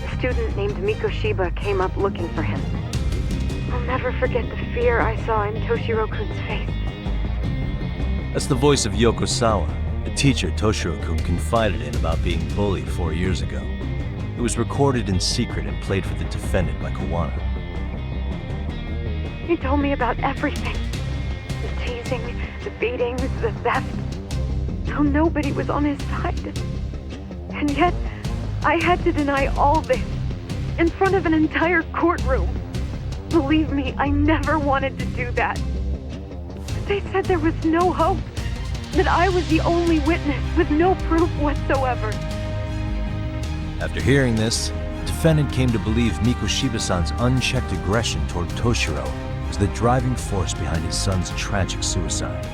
a student named Mikoshiba came up looking for him. I'll never forget the fear I saw in Toshiro-kun's face. That's the voice of Yokosawa, a teacher Toshiro-kun confided in about being bullied 4 years ago. It was recorded in secret and played for the defendant by Kawana. He told me about everything. The teasing, the beatings, the theft. How nobody was on his side. And yet, I had to deny all this in front of an entire courtroom. Believe me, I never wanted to do that. They said there was no hope, that I was the only witness with no proof whatsoever. After hearing this, the defendant came to believe Mikoshiba-san's unchecked aggression toward Toshiro was the driving force behind his son's tragic suicide.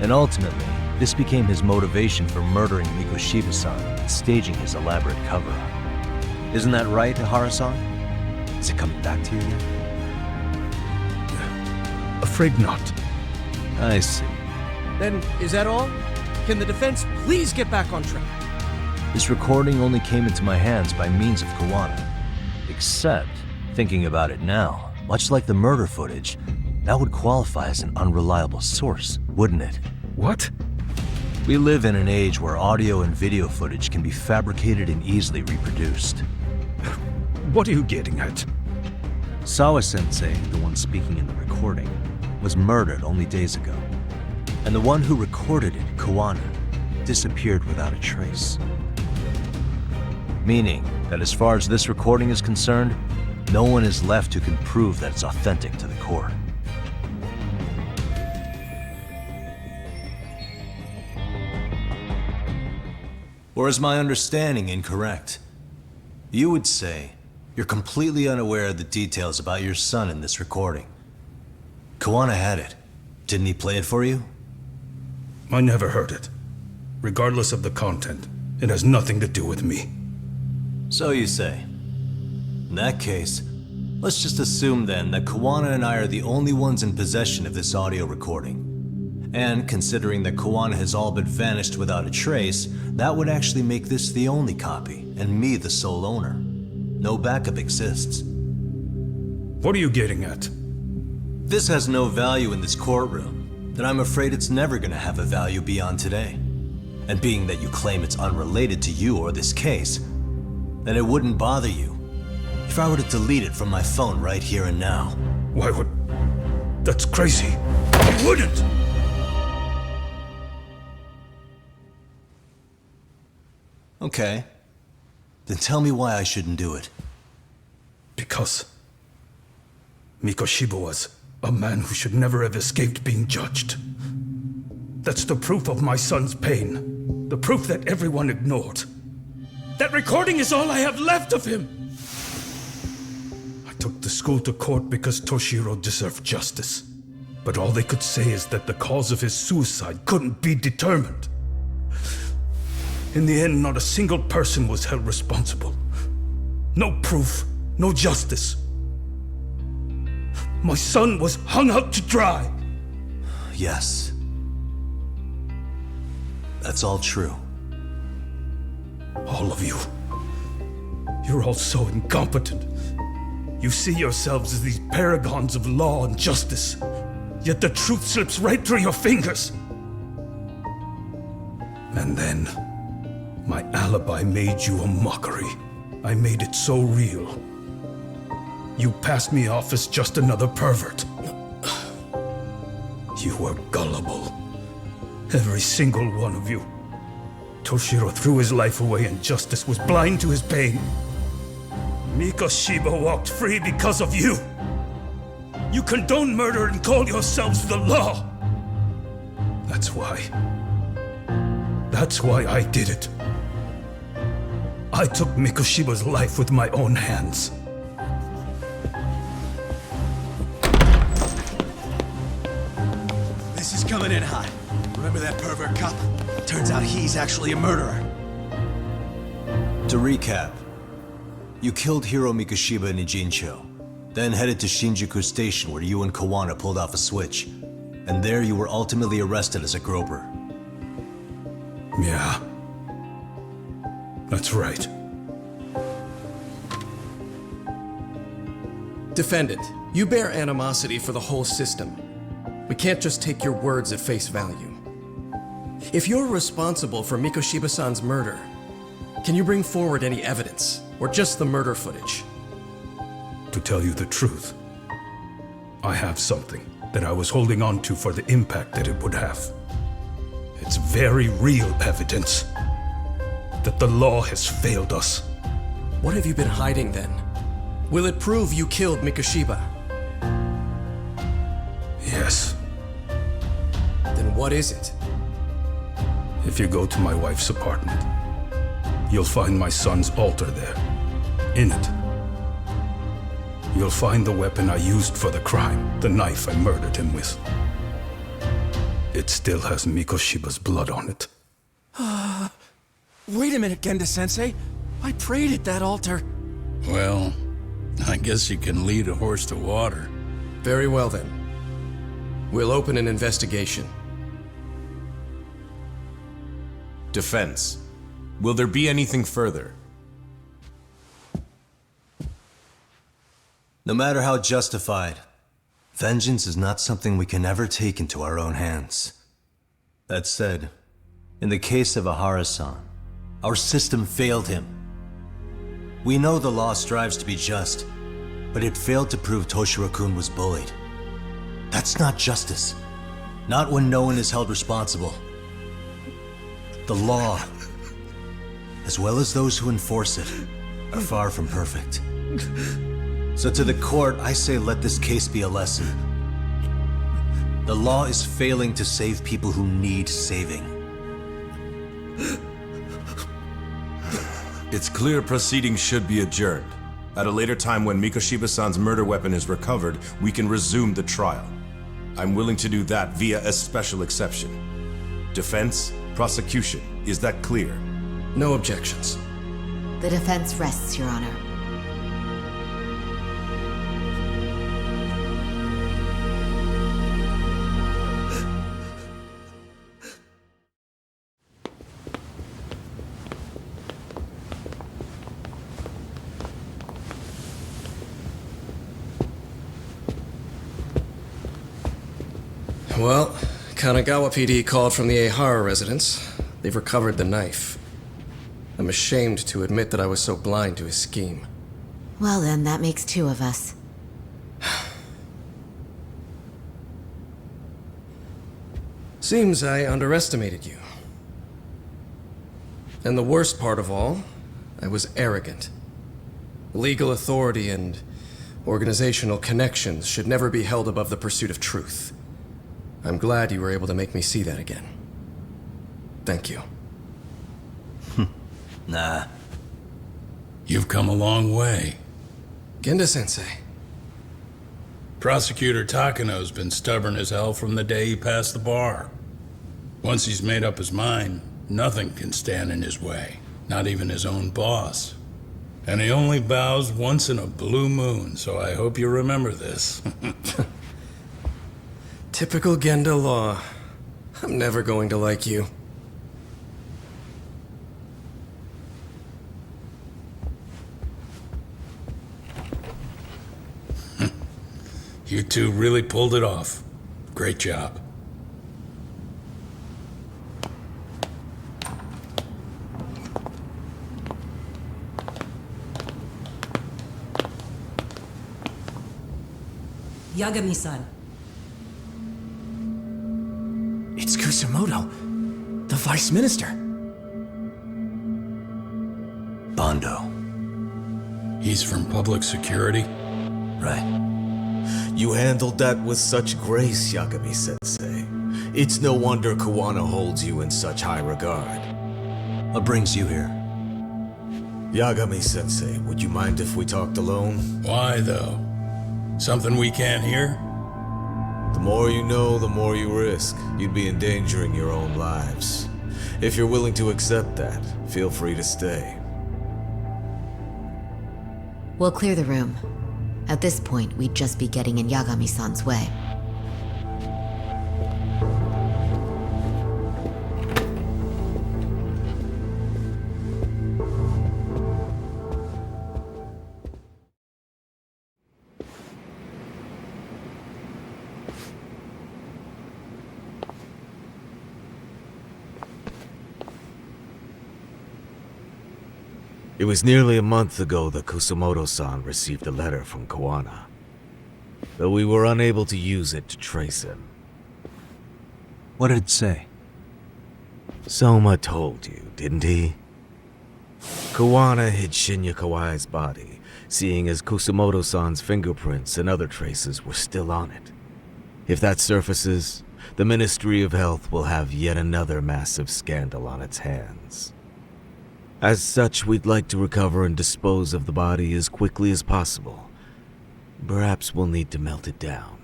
And ultimately, this became his motivation for murdering Mikoshiba-san and staging his elaborate cover-up. Isn't that right, Ihara-san? Is it coming back to you yet? Afraid not. I see. Then, is that all? Can the defense please get back on track? This recording only came into my hands by means of Kawana. Except, thinking about it now, much like the murder footage, that would qualify as an unreliable source, wouldn't it? What? We live in an age where audio and video footage can be fabricated and easily reproduced. What are you getting at? Sawa-sensei, the one speaking in the recording, was murdered only days ago. And the one who recorded it, Kawana, disappeared without a trace. Meaning that as far as this recording is concerned, no one is left who can prove that it's authentic to the court. Or is my understanding incorrect? You would say you're completely unaware of the details about your son in this recording. Kawana had it. Didn't he play it for you? I never heard it. Regardless of the content, it has nothing to do with me. So you say. In that case, let's just assume then that Kawana and I are the only ones in possession of this audio recording. And considering that Kawana has all but vanished without a trace, that would actually make this the only copy, and me the sole owner. No backup exists. What are you getting at? This has no value in this courtroom, then I'm afraid it's never gonna have a value beyond today. And being that you claim it's unrelated to you or this case, then it wouldn't bother you if I were to delete it from my phone right here and now. Why would... That's crazy. I wouldn't! Okay. Then tell me why I shouldn't do it. Because Mikoshiba was a man who should never have escaped being judged. That's the proof of my son's pain. The proof that everyone ignored. That recording is all I have left of him! I took the school to court because Toshiro deserved justice. But all they could say is that the cause of his suicide couldn't be determined. In the end, not a single person was held responsible. No proof, no justice. My son was hung out to dry. Yes. That's all true. All of you. You're all so incompetent. You see yourselves as these paragons of law and justice, yet the truth slips right through your fingers. And then, my alibi made you a mockery. I made it so real. You passed me off as just another pervert. You were gullible. Every single one of you. Toshiro threw his life away and justice was blind to his pain. Mikoshiba walked free because of you. You condone murder and call yourselves the law. That's why I did it. I took Mikoshiba's life with my own hands. This is coming in hot. Remember that pervert cop? Turns out he's actually a murderer. To recap, you killed Hiro Mikoshiba in Ijincho, then headed to Shinjuku Station where you and Kawana pulled off a switch, and there you were ultimately arrested as a groper. Yeah. That's right. Defendant, you bear animosity for the whole system. We can't just take your words at face value. If you're responsible for Mikoshiba-san's murder, can you bring forward any evidence, or just the murder footage? To tell you the truth, I have something that I was holding on to for the impact that it would have. It's very real evidence that the law has failed us. What have you been hiding then? Will it prove you killed Mikoshiba? Yes. Then what is it? If you go to my wife's apartment, you'll find my son's altar there. In it, you'll find the weapon I used for the crime, the knife I murdered him with. It still has Mikoshiba's blood on it. Wait a minute, Genda-sensei. I prayed at that altar. Well, I guess you can lead a horse to water. Very well then. We'll open an investigation. Defense. Will there be anything further? No matter how justified, vengeance is not something we can ever take into our own hands. That said, in the case of Ahara-san, our system failed him. We know the law strives to be just, but it failed to prove Toshiro-kun was bullied. That's not justice. Not when no one is held responsible. The law, as well as those who enforce it, are far from perfect. So to the court, I say let this case be a lesson. The law is failing to save people who need saving. It's clear proceedings should be adjourned. At a later time when Mikoshiba-san's murder weapon is recovered, we can resume the trial. I'm willing to do that via a special exception. Defense, prosecution, is that clear? No objections. The defense rests, Your Honor. Well, Kanagawa PD called from the Ehara residence. They've recovered the knife. The I'm ashamed to admit that I was so blind to his scheme. Well then, that makes two of us. Seems I underestimated you. And the worst part of all, I was arrogant. Legal authority and organizational connections should never be held above the pursuit of truth. I'm glad you were able to make me see that again. Thank you. Nah. You've come a long way. Genda-sensei. Prosecutor Takano's been stubborn as hell from the day he passed the bar. Once he's made up his mind, nothing can stand in his way, not even his own boss. And he only bows once in a blue moon, so I hope you remember this. Typical Genda law. I'm never going to like you. You two really pulled it off. Great job. Yagami-san. It's Kusumoto, the Vice Minister. Bondo. He's from public security? Right. You handled that with such grace, Yagami-sensei. It's no wonder Kuwana holds you in such high regard. What brings you here? Yagami-sensei, would you mind if we talked alone? Why, though? Something we can't hear? The more you know, the more you risk. You'd be endangering your own lives. If you're willing to accept that, feel free to stay. We'll clear the room. At this point, we'd just be getting in Yagami-san's way. It was nearly a month ago that Kusumoto-san received a letter from Kuwana, though we were unable to use it to trace him. What did it say? Soma told you, didn't he? Kuwana hid Shinya Kawai's body, seeing as Kusumoto-san's fingerprints and other traces were still on it. If that surfaces, the Ministry of Health will have yet another massive scandal on its hands. As such, we'd like to recover and dispose of the body as quickly as possible. Perhaps we'll need to melt it down.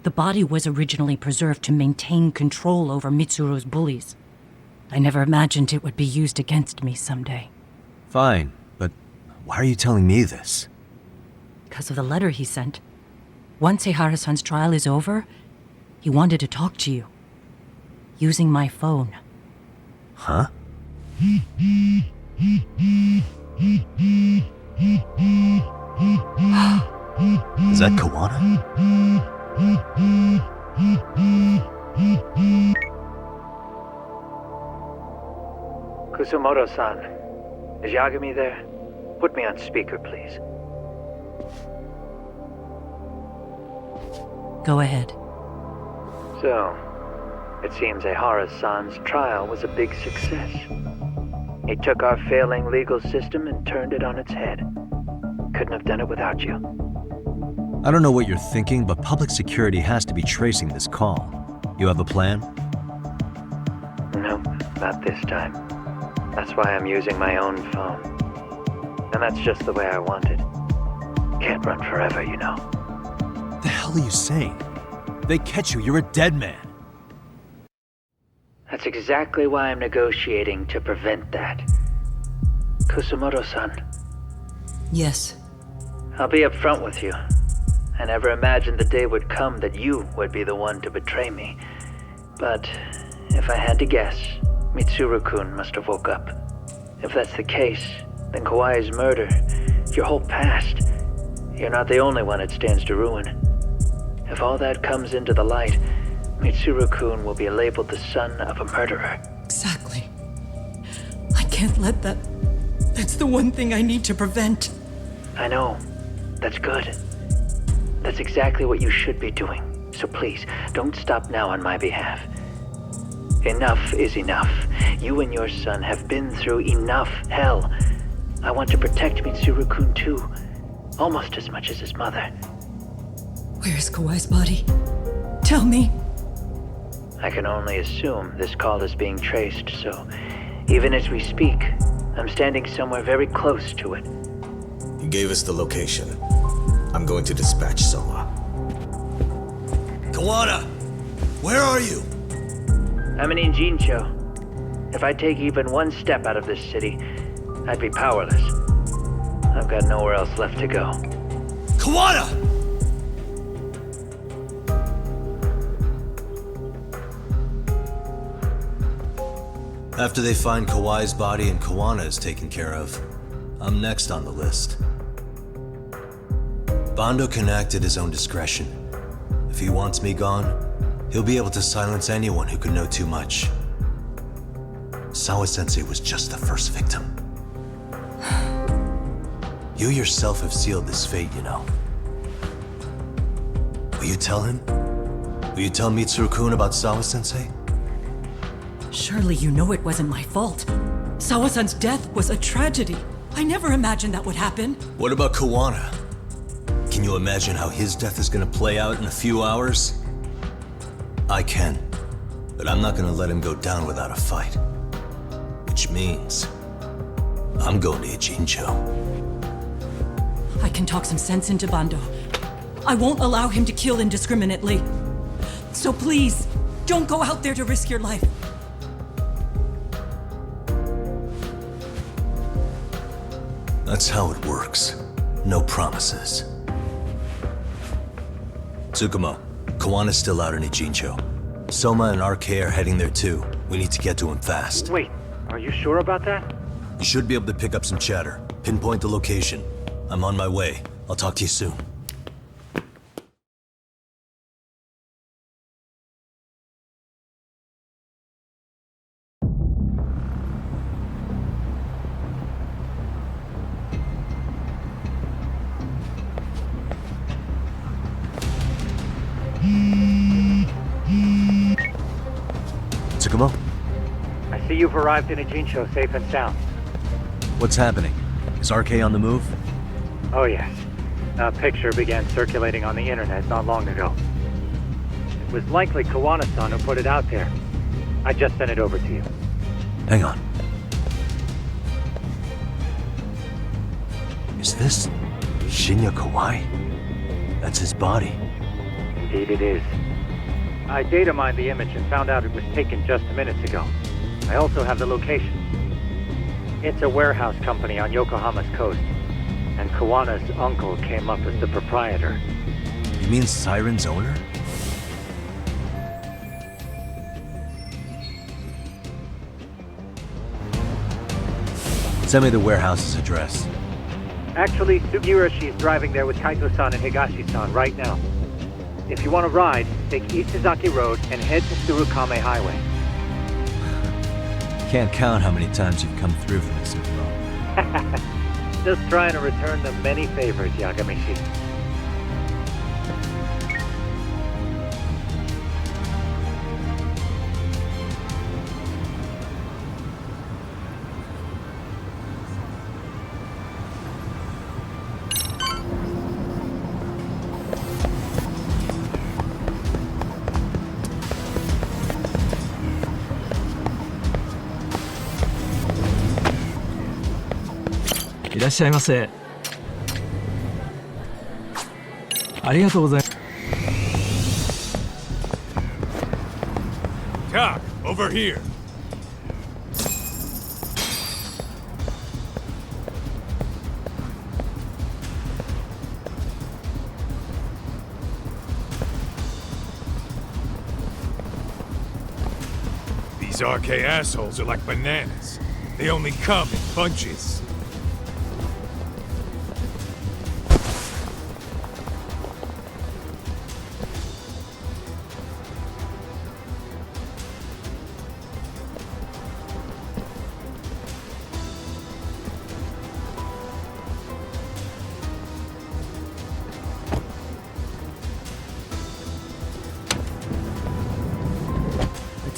The body was originally preserved to maintain control over Mitsuru's bullies. I never imagined it would be used against me someday. Fine, but why are you telling me this? Because of the letter he sent. Once Eihara-san's trial is over, he wanted to talk to you. Using my phone. Huh? Is that Kuwana? Kusumoto-san, is Yagami there? Put me on speaker, please. Go ahead. So, it seems Eihara-san's trial was a big success. He took our failing legal system and turned it on its head. Couldn't have done it without you. I don't know what you're thinking, but public security has to be tracing this call. You have a plan? Nope, not this time. That's why I'm using my own phone. And that's just the way I want it. Can't run forever, you know. What the hell are you saying? If they catch you, you're a dead man. That's exactly why I'm negotiating to prevent that. Kusumoto-san. Yes. I'll be upfront with you. I never imagined the day would come that you would be the one to betray me. But if I had to guess, Mitsuru-kun must have woke up. If that's the case, then Kawai's murder, your whole past, you're not the only one it stands to ruin. If all that comes into the light, Mitsuru-kun will be labeled the son of a murderer. Exactly. can't let that. That's the one thing I need to prevent. I know. That's good. That's exactly what you should be doing. So please, don't stop now on my behalf. Enough is enough. You and your son have been through enough hell. I want to protect Mitsuru-kun too. Almost as much as his mother. Where's Kawai's body? Tell me. I can only assume this call is being traced, so even as we speak, I'm standing somewhere very close to it. You gave us the location. I'm going to dispatch Soma. Kawana! Where are you? I'm in Injincho. If I take even one step out of this city, I'd be powerless. I've got nowhere else left to go. Kawana! After they find Kawai's body and Kawana is taken care of, I'm next on the list. Bando can act at his own discretion. If he wants me gone, he'll be able to silence anyone who can know too much. Sawa-sensei was just the first victim. You yourself have sealed this fate, you know. Will you tell him? Will you tell Mitsuru-kun about Sawa-sensei? Surely you know it wasn't my fault. Sawa-san's death was a tragedy. I never imagined that would happen. What about Kawana? Can you imagine how his death is gonna play out in a few hours? I can, but I'm not gonna let him go down without a fight. Which means, I'm going to Ijincho. I can talk some sense into Bando. I won't allow him to kill indiscriminately. So please, don't go out there to risk your life. That's how it works. No promises. Tsukumo, Kawana's still out in Ijincho. Soma and RK are heading there too. We need to get to him fast. Wait, are you sure about that? You should be able to pick up some chatter. Pinpoint the location. I'm on my way. I'll talk to you soon. Tsukumo? I see you've arrived in Ijincho safe and sound. What's happening? Is RK on the move? Oh yes. A picture began circulating on the internet not long ago. It was likely Kawana-san who put it out there. I just sent it over to you. Hang on. Is this Shinya Kawai? That's his body. Indeed it is. I data mined the image and found out it was taken just minutes ago. I also have the location. It's a warehouse company on Yokohama's coast, and Kawana's uncle came up as the proprietor. You mean Siren's owner? Send me the warehouse's address. Actually, Sugiura is driving there with Kaito-san and Higashi-san right now. If you want to ride, take East Izaki Road and head to Tsurukame Highway. Can't count how many times you've come through for me, Tsukumo. Just trying to return the many favors, Yagamishi. Tak, over here. These RK assholes are like bananas. They only come in bunches.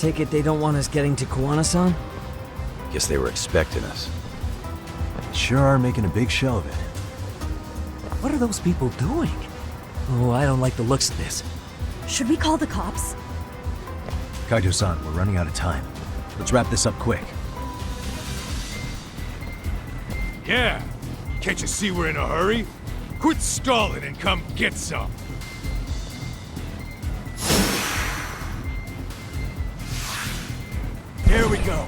take it they don't want us getting to Koana-san? Guess they were expecting us. Sure are making a big show of it. What are those people doing? Oh, I don't like the looks of this. Should we call the cops? Kaito-san, we're running out of time. Let's wrap this up quick. Yeah! Can't you see we're in a hurry? Quit stalling and come get some! Here we go.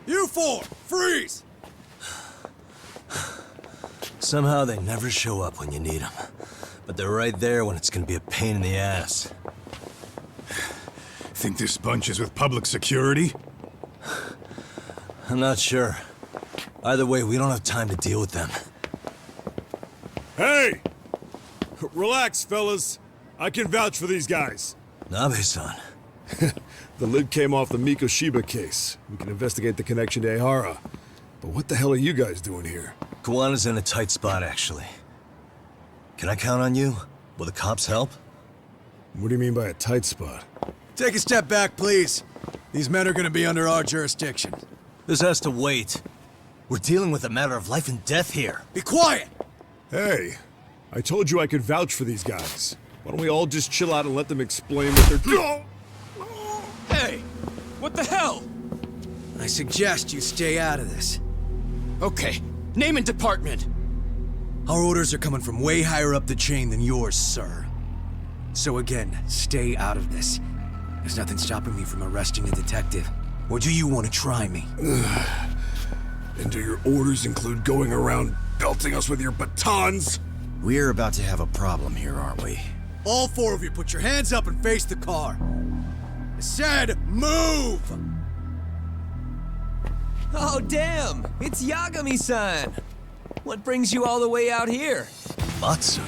You four, freeze! Somehow they never show up when you need them. But they're right there when it's gonna be a pain in the ass. Think this bunch is with public security? I'm not sure. Either way, we don't have time to deal with them. Hey! Relax, fellas. I can vouch for these guys. Nabe-san. The lid came off the Mikoshiba case. We can investigate the connection to Ehara. But what the hell are you guys doing here? Kawana's in a tight spot, actually. Can I count on you? Will the cops help? What do you mean by a tight spot? Take a step back, please. These men are gonna be under our jurisdiction. This has to wait. We're dealing with a matter of life and death here. Be quiet! Hey, I told you I could vouch for these guys. Why don't we all just chill out and let them explain what they're doing? Hey! What the hell? I suggest you stay out of this. Okay, name and department. Our orders are coming from way higher up the chain than yours, sir. So again, stay out of this. There's nothing stopping me from arresting a detective. Or do you want to try me? And do your orders include going around belting us with your batons? We're about to have a problem here, aren't we? All four of you, put your hands up and face the car. I said, move! Oh, damn! It's Yagami-san! What brings you all the way out here? Matsu?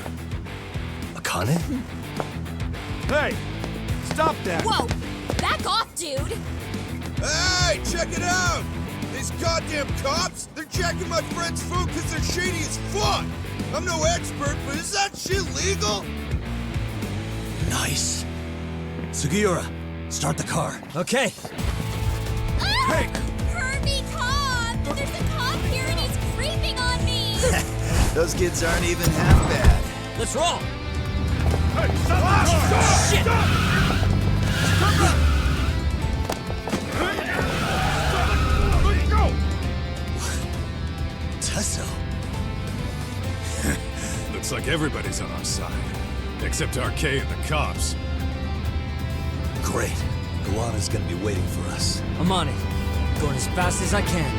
Akane? Hey! Stop that! Whoa! Back off, dude! Hey, check it out! These goddamn cops, they're checking my friend's food because they're shady as fuck! I'm no expert, but is that shit legal? Nice. Sugiura, start the car. Okay. Hey! Herbie cop! There's a cop here and he's creeping on me! Those kids aren't even half bad. Let's roll! Hey, stop! Shit! Let's go! Tesso? Looks like everybody's on our side. Except RK and the cops. Great. Guana's gonna be waiting for us. I'm on it. Going as fast as I can.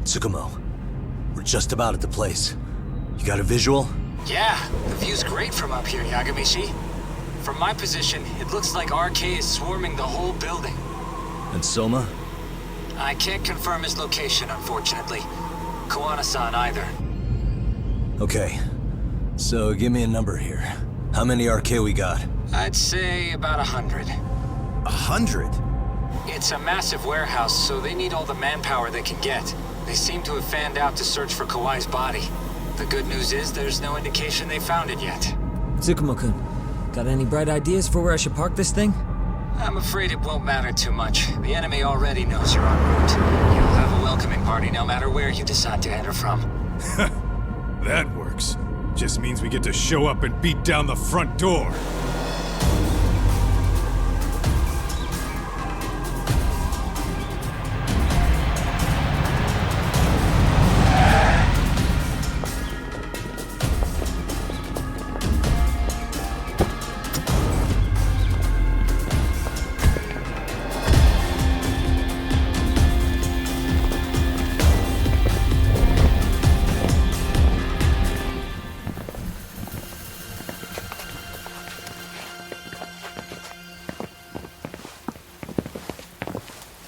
Tsukumo, we're just about at the place. You got a visual? Yeah, the view's great from up here, Yagamishi. From my position, it looks like RK is swarming the whole building. And Soma? I can't confirm his location, unfortunately. Koana-san either. Okay. So give me a number here. How many RK we got? I'd say about 100. 100? It's a massive warehouse, so they need all the manpower they can get. They seem to have fanned out to search for Kawai's body. The good news is there's no indication they found it yet. Tsukumo-kun, got any bright ideas for where I should park this thing? I'm afraid it won't matter too much. The enemy already knows you're en route. You'll have a welcoming party no matter where you decide to enter from. That works. Just means we get to show up and beat down the front door.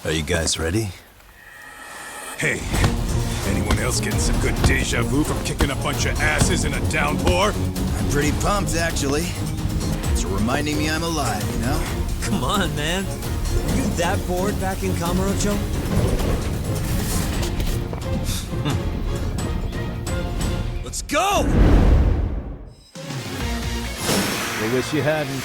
Are you guys ready? Hey, anyone else getting some good deja vu from kicking a bunch of asses in a downpour? I'm pretty pumped, actually. It's reminding me I'm alive, you know? Come on, man. Were you that bored back in Kamurocho? Let's go! We wish you hadn't.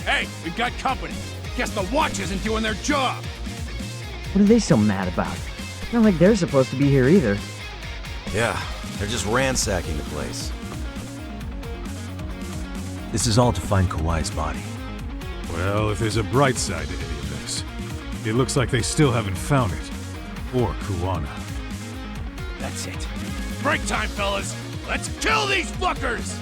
Hey, we've got company. Guess the watch isn't doing their job. What are they so mad about? Not like they're supposed to be here either. Yeah, they're just ransacking the place. This is all to find Kawai's body. Well, if there's a bright side to any of this, it looks like they still haven't found it. Or Kuwana. That's it. Break time, fellas! Let's kill these fuckers!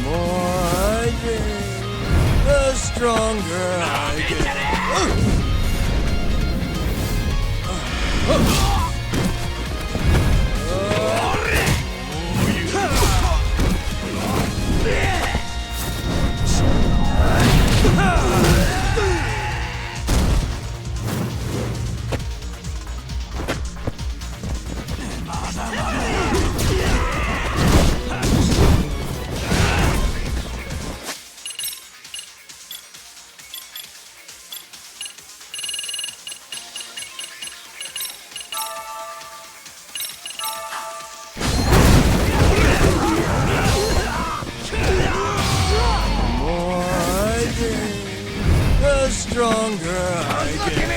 More I drink, the stronger I get. The stronger I get.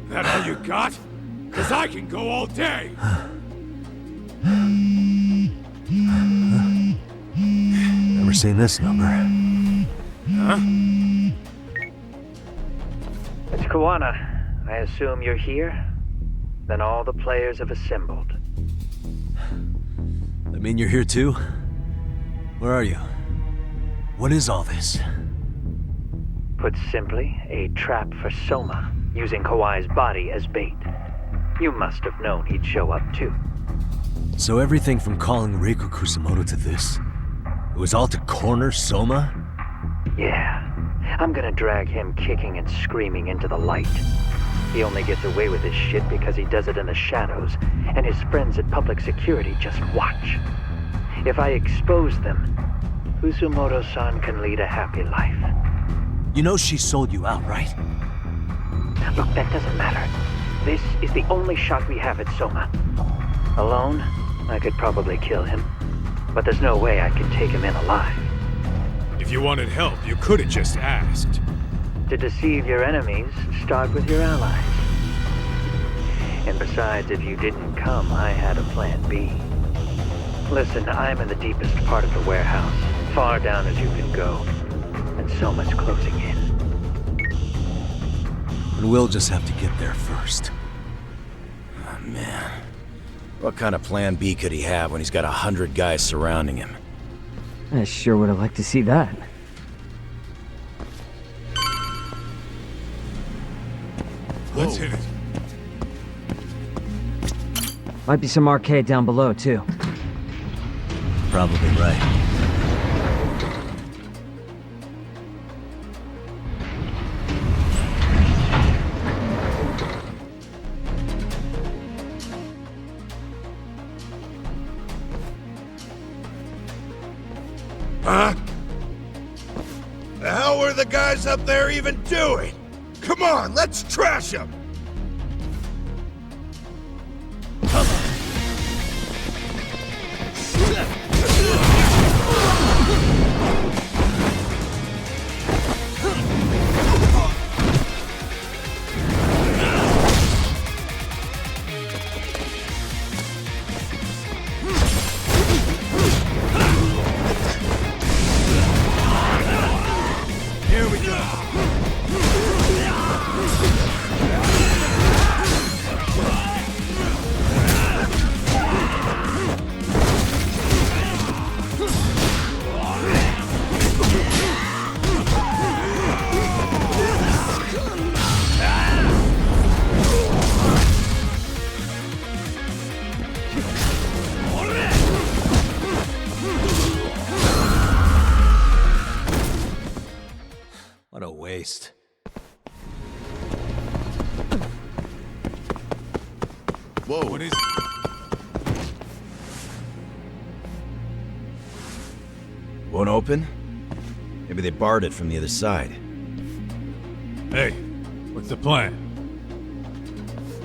That all you got? 'Cause I can go all day! Never seen this number. Huh? It's Kawana. I assume you're here? Then all the players have assembled. I mean, you're here too? Where are you? What is all this? Put simply, a trap for Soma, using Kawai's body as bait. You must have known he'd show up too. So everything from calling Reiko Kusumoto to this, it was all to corner Soma? Yeah. I'm gonna drag him kicking and screaming into the light. He only gets away with this shit because he does it in the shadows, and his friends at public security just watch. If I expose them, Kusumoto-san can lead a happy life. You know she sold you out, right? Look, that doesn't matter. This is the only shot we have at Soma. Alone, I could probably kill him, but there's no way I could take him in alive. If you wanted help, you could have just asked. To deceive your enemies, start with your allies. And besides, if you didn't come, I had a plan B. Listen, I'm in the deepest part of the warehouse, far down as you can go, and Soma's closing in. And we'll just have to get there first. Oh, man. What kind of plan B could he have when he's got 100 guys surrounding him? I sure would have liked to see that. Let's hit it. Might be some arcade down below, too. Probably right. Huh? The hell were the guys up there even doing? Come on, let's trash them! Here we go. waste. Whoa. What is... Won't open? Maybe they barred it from the other side. Hey, what's the plan?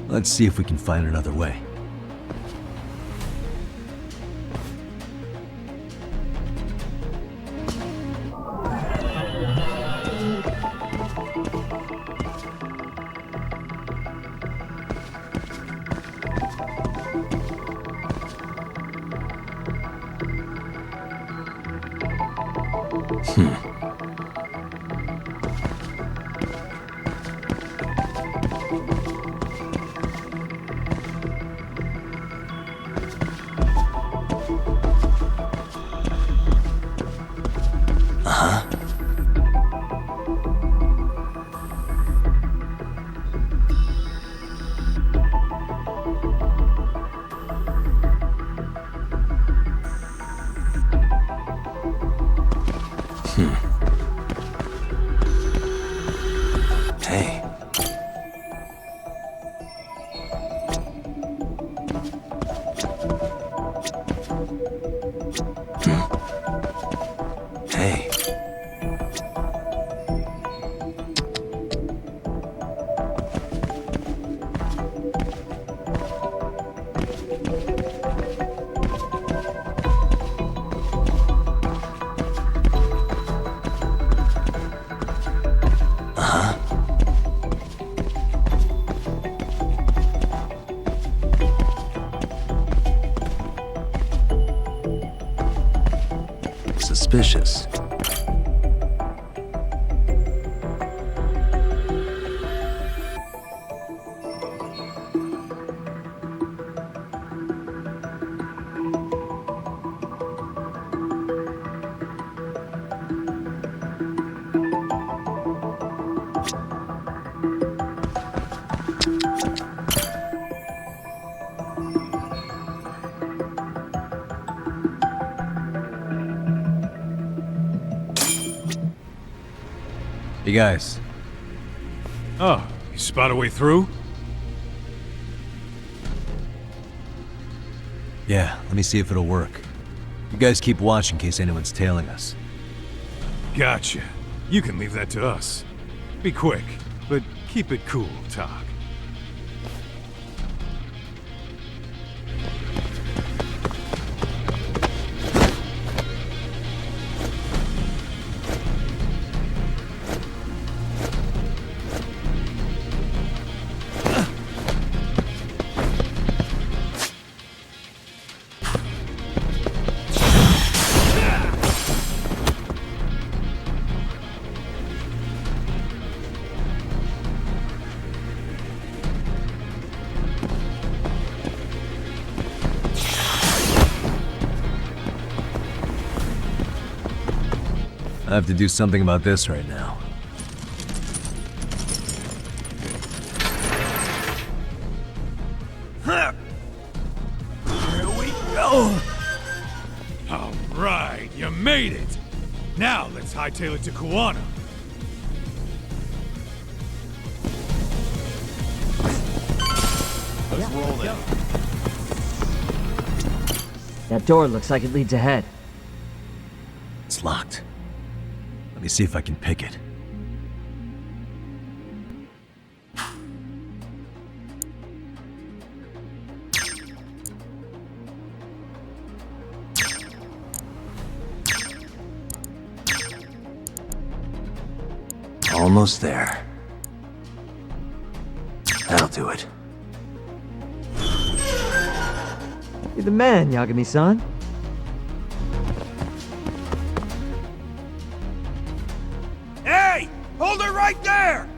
Let's see if we can find another way. Hey. Hey. Suspicious. You guys. Oh, you spot a way through? Yeah, let me see if it'll work. You guys keep watch in case anyone's tailing us. Gotcha. You can leave that to us. Be quick, but keep it cool, Talk. I have to do something about this right now. Here we go! All right, you made it! Now let's hightail it to Kuwana. Let's roll it. That door looks like it leads ahead. It's locked. Let me see if I can pick it. Almost there. That'll do it. You're the man, Yagami-san. Hey! Hold her right there!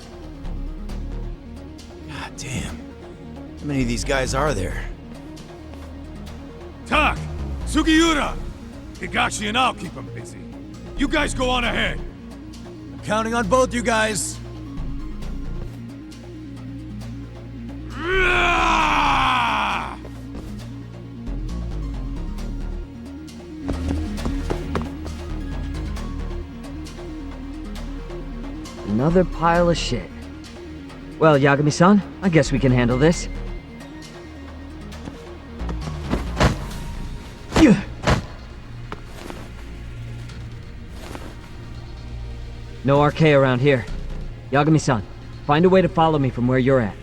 God damn. How many of these guys are there? Tak! Sugiura! Higashi and I'll keep them busy. You guys go on ahead. I'm counting on both you guys. Another pile of shit. Well, Yagami-san, I guess we can handle this. No RK around here. Yagami-san, find a way to follow me from where you're at.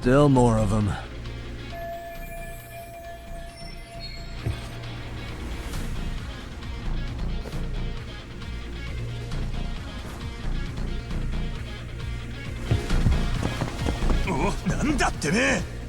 Still more of them. Oh, なんだってね。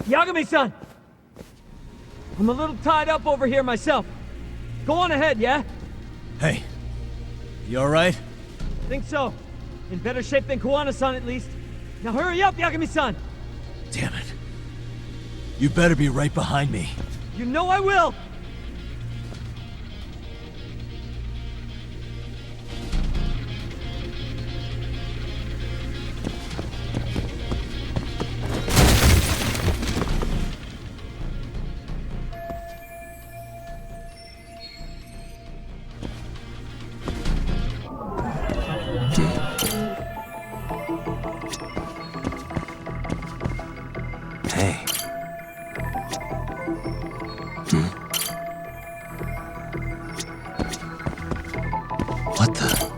Yagami-san! I'm a little tied up over here myself. Go on ahead, yeah? Hey, you alright? Think so. In better shape than Kuwana-san at least. Now hurry up, Yagami-san! Damn it. You better be right behind me. You know I will! Hey. What the?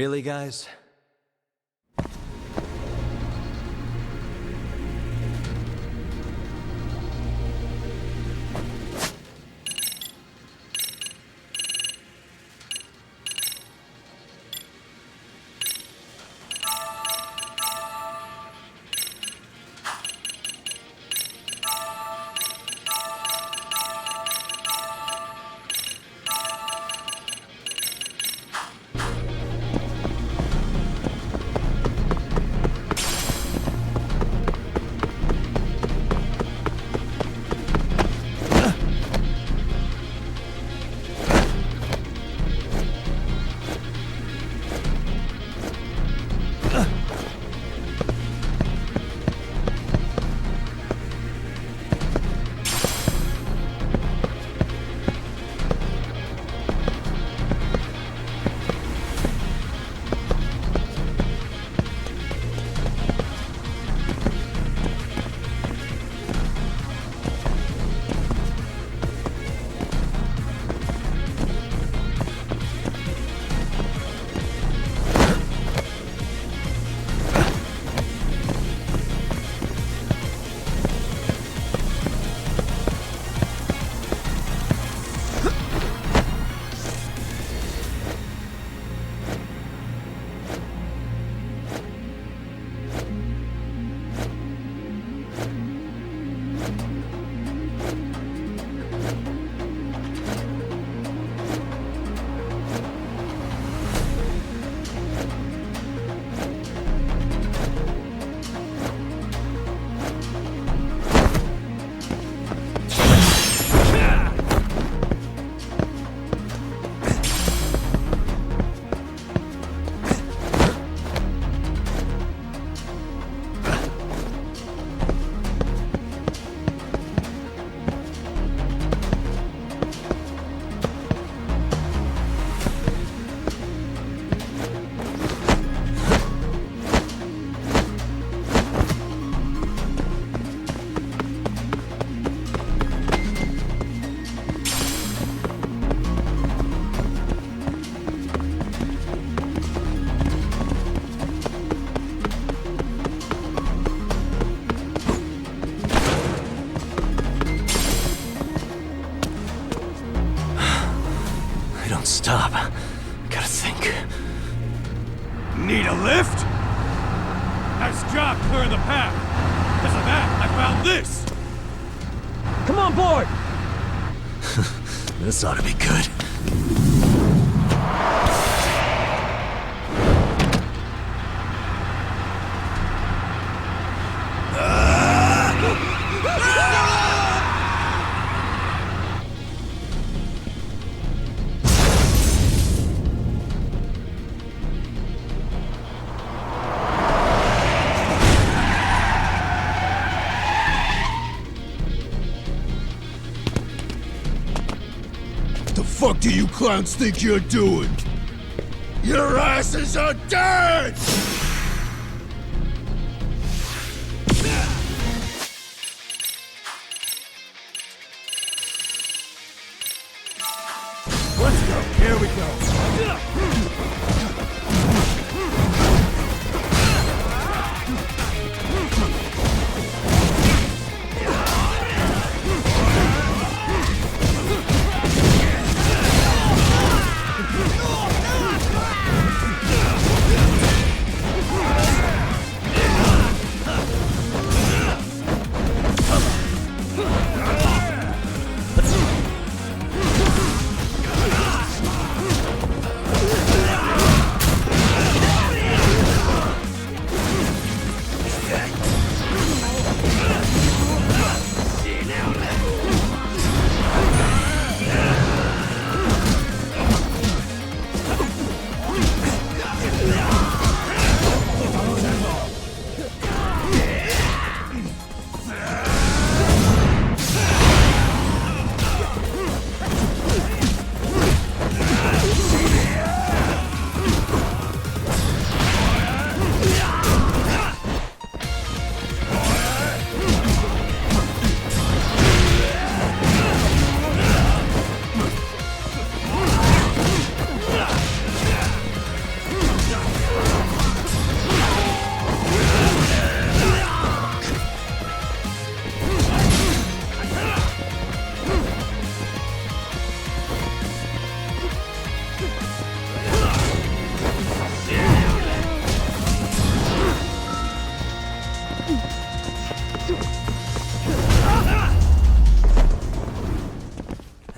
Really, guys? Stop. Gotta think. Need a lift? Nice job clearing the path. Because of that, I found this. Come on board! This ought to be good. The fuck do you clowns think you're doing? Your asses are dead! Let's go. Here we go.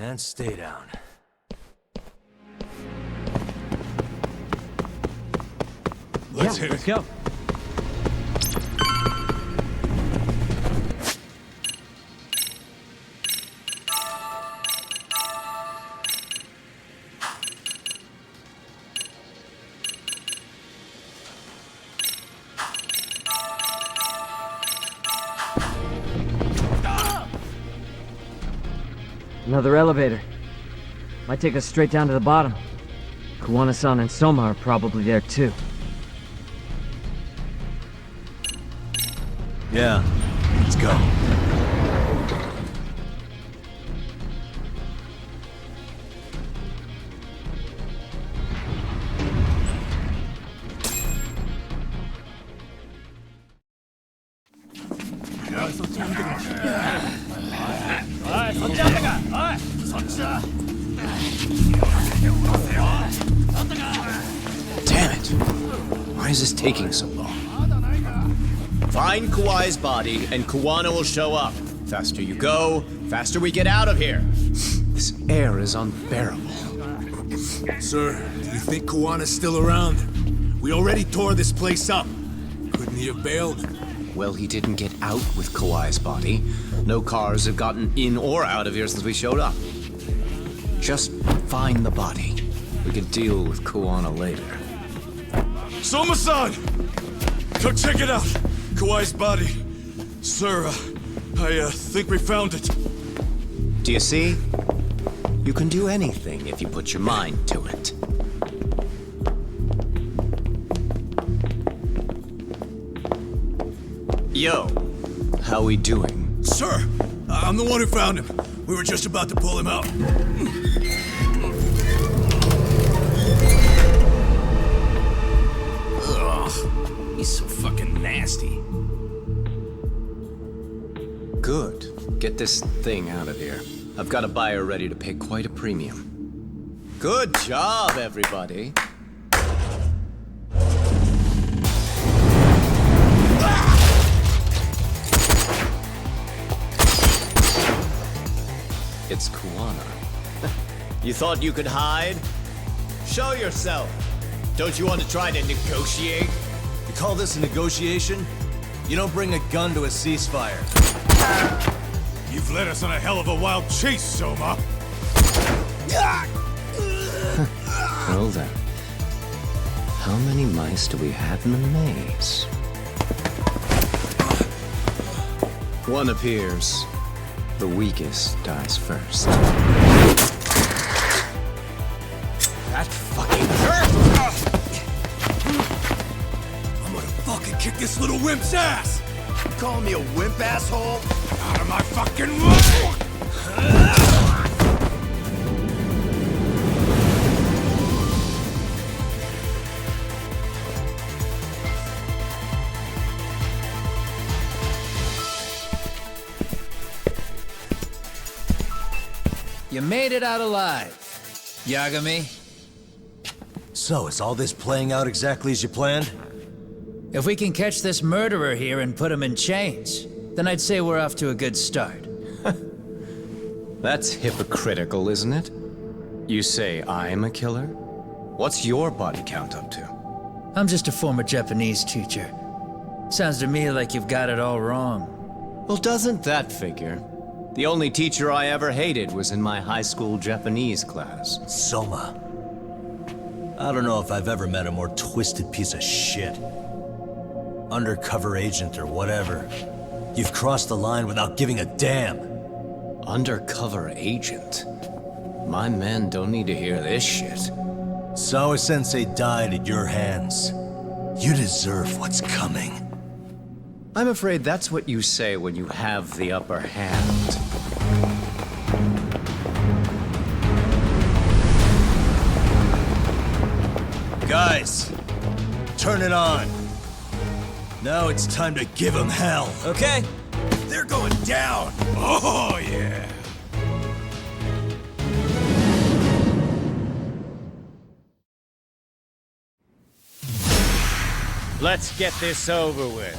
And stay down. Let's hit let's it. go. Another elevator. Might take us straight down to the bottom. Kuwana-san and Soma are probably there too. Yeah, let's go. Damn it! Why is this taking so long? Find Kawai's body, and Kuwana will show up. Faster you go, faster we get out of here. This air is unbearable. Sir, do you think Kawana's still around? We already tore this place up. Couldn't he have bailed? Well, he didn't get out with Kawai's body. No cars have gotten in or out of here since we showed up. Just find the body. We can deal with Kuwana later. Soma-san! Go check it out! Kawai's body. Sir, I think we found it. Do you see? You can do anything if you put your mind to it. Yo, how we doing? Sir, I'm the one who found him. We were just about to pull him out. Ugh, he's so fucking nasty. Good. Get this thing out of here. I've got a buyer ready to pay quite a premium. Good job, everybody. It's Kuwana. You thought you could hide? Show yourself. Don't you want to try to negotiate? You call this a negotiation? You don't bring a gun to a ceasefire. You've led us on a hell of a wild chase, Soma. Well then, how many mice do we have in the maze? One appears. The weakest dies first. That fucking hurt! I'm gonna fucking kick this little wimp's ass! You calling me a wimp, asshole? Out of my fucking way! You made it out alive, Yagami. So, is all this playing out exactly as you planned? If we can catch this murderer here and put him in chains, then I'd say we're off to a good start. That's hypocritical, isn't it? You say I'm a killer? What's your body count up to? I'm just a former Japanese teacher. Sounds to me like you've got it all wrong. Well, doesn't that figure? The only teacher I ever hated was in my high school Japanese class. Soma. I don't know if I've ever met a more twisted piece of shit. Undercover agent or whatever. You've crossed the line without giving a damn. Undercover agent? My men don't need to hear this shit. Sawa-sensei died at your hands. You deserve what's coming. I'm afraid that's what you say when you have the upper hand. Guys, turn it on. Now it's time to give them hell. Okay. They're going down! Oh, yeah. Let's get this over with.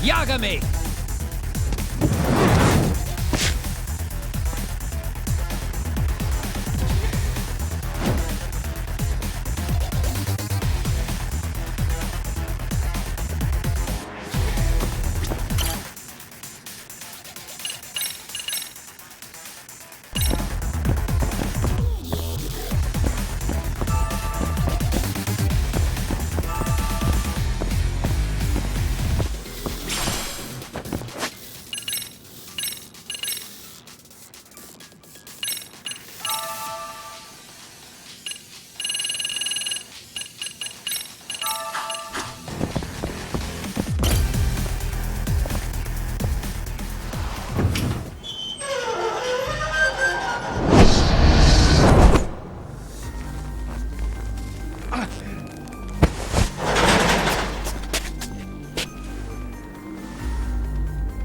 Yagami!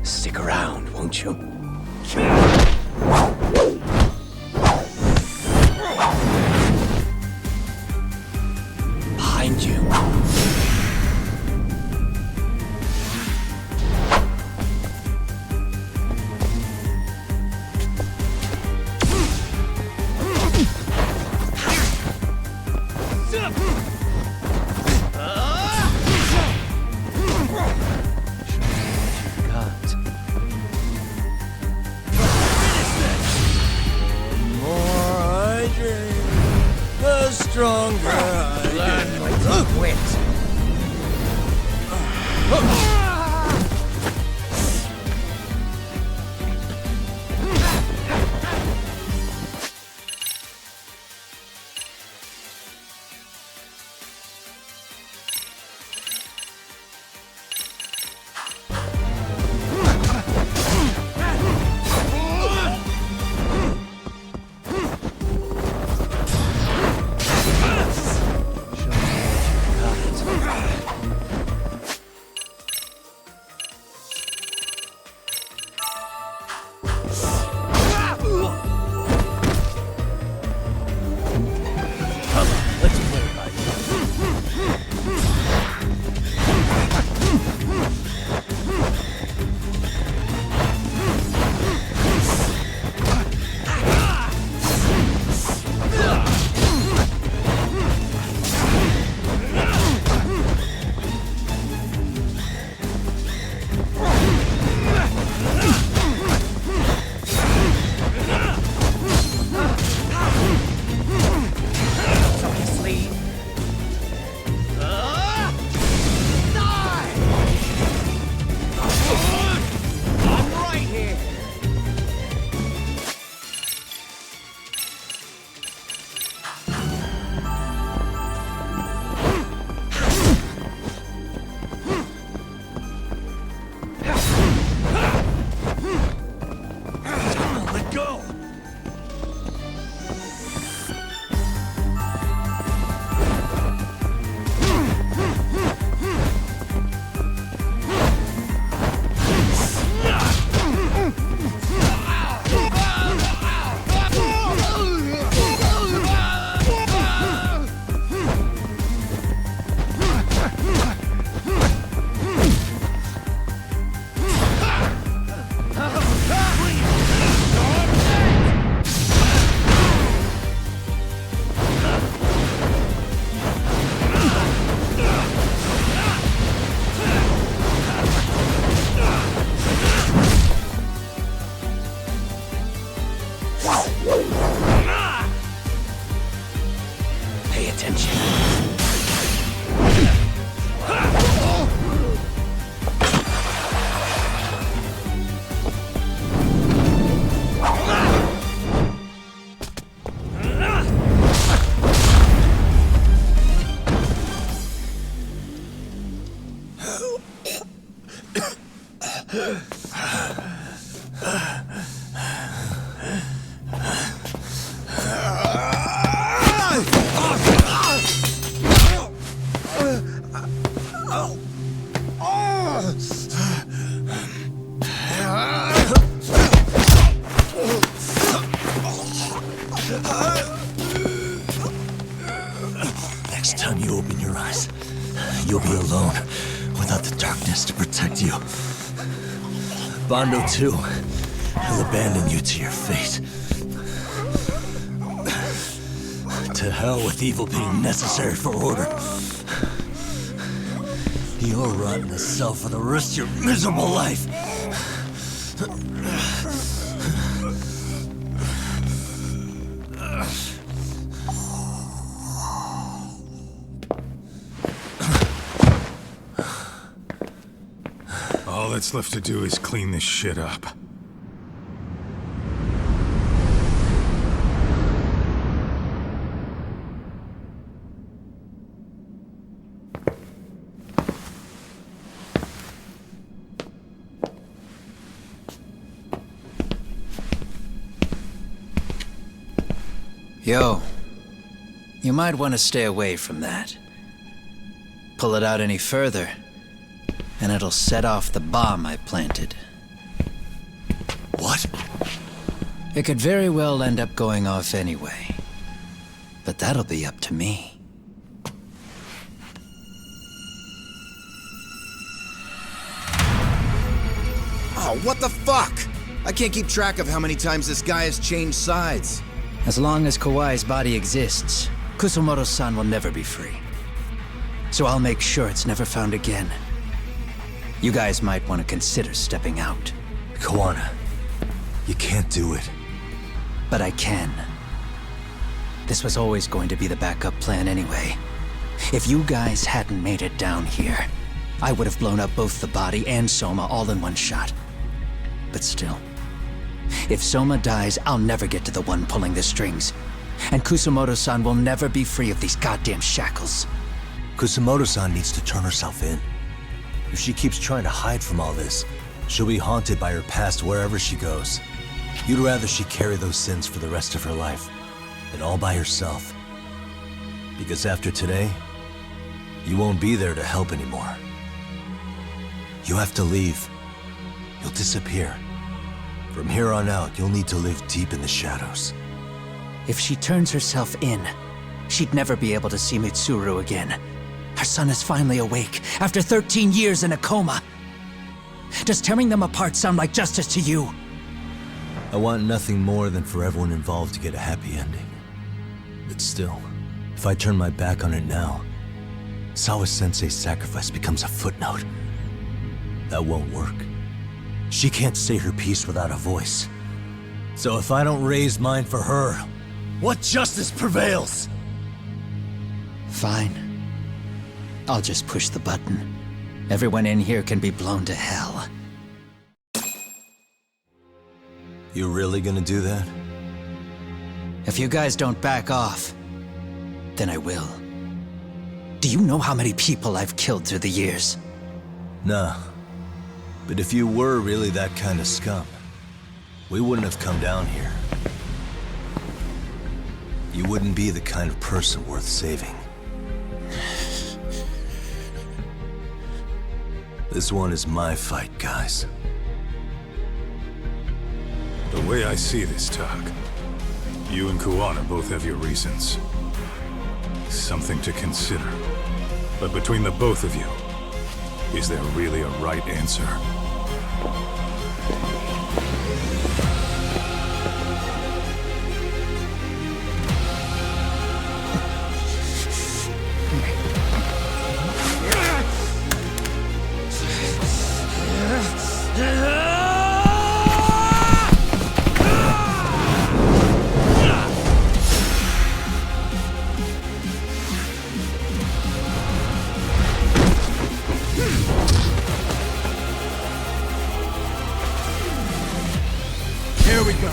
Stick around, won't you? Behind you. Stronger I Learn what to quit. Pay attention. Next time you open your eyes, you'll be alone without the darkness to protect you. Bando too. He'll abandon you to your fate. To hell with evil being necessary for order. You'll rot in a cell for the rest of your miserable life. All that's left to do is clean this shit up. Yo, you might want to stay away from that. Pull it out any further, and it'll set off the bomb I planted. What? It could very well end up going off anyway. But that'll be up to me. Oh, what the fuck? I can't keep track of how many times this guy has changed sides. As long as Kawai's body exists, Kusumoto-san will never be free. So I'll make sure it's never found again. You guys might want to consider stepping out. Kawana, you can't do it. But I can. This was always going to be the backup plan anyway. If you guys hadn't made it down here, I would have blown up both the body and Soma all in one shot. But still, if Soma dies, I'll never get to the one pulling the strings. And Kusumoto-san will never be free of these goddamn shackles. Kusumoto-san needs to turn herself in. If she keeps trying to hide from all this, she'll be haunted by her past wherever she goes. You'd rather she carry those sins for the rest of her life, than all by herself. Because after today, you won't be there to help anymore. You have to leave. You'll disappear. From here on out, you'll need to live deep in the shadows. If she turns herself in, she'd never be able to see Mitsuru again. Her son is finally awake, after 13 years in a coma. Does tearing them apart sound like justice to you? I want nothing more than for everyone involved to get a happy ending. But still, if I turn my back on it now, Sawa-sensei's sacrifice becomes a footnote. That won't work. She can't say her piece without a voice. So if I don't raise mine for her, what justice prevails? Fine. I'll just push the button. Everyone in here can be blown to hell. You really gonna do that? If you guys don't back off, then I will. Do you know how many people I've killed through the years? Nah. But if you were really that kind of scum, we wouldn't have come down here. You wouldn't be the kind of person worth saving. This one is my fight, guys. The way I see this, Tak, you and Kuwana both have your reasons. Something to consider. But between the both of you, is there really a right answer? Here we go.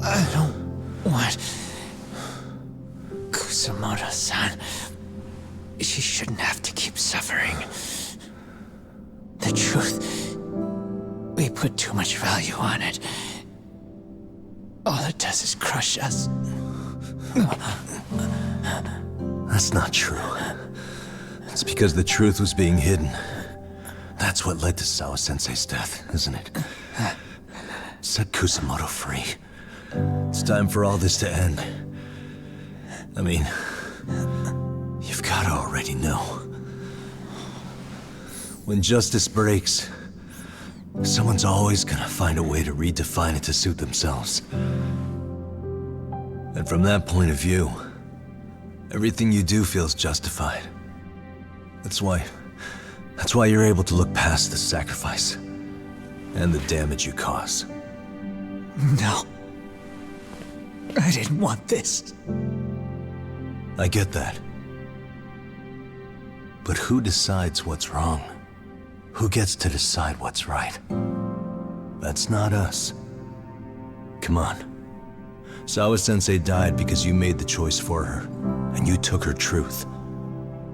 I don't want Kusumoto-san. She shouldn't have to keep suffering. The truth, we put too much value on it. All it does is crush us. That's not true. It's because the truth was being hidden. That's what led to Sawa-sensei's death, isn't it? Set Kusumoto free. It's time for all this to end. I mean, you've gotta already know. When justice breaks, someone's always gonna find a way to redefine it to suit themselves. And from that point of view, everything you do feels justified. That's why you're able to look past the sacrifice and the damage you cause. No. I didn't want this. I get that. But who decides what's wrong? Who gets to decide what's right? That's not us. Come on. Sawa-sensei died because you made the choice for her, and you took her truth.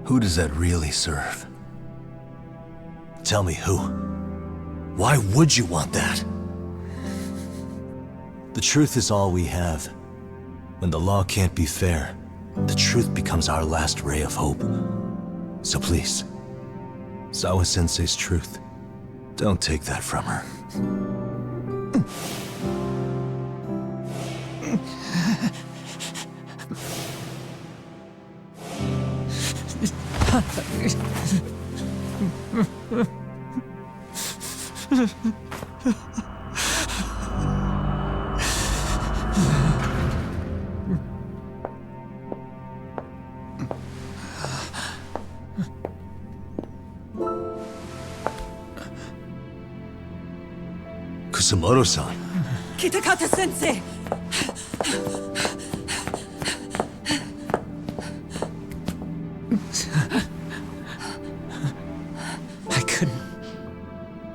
Who does that really serve? Tell me who. Why would you want that? The truth is all we have. When the law can't be fair, the truth becomes our last ray of hope. So please, Sawa-sensei's truth, don't take that from her. Kusumoto-san. Kitakata-sensei!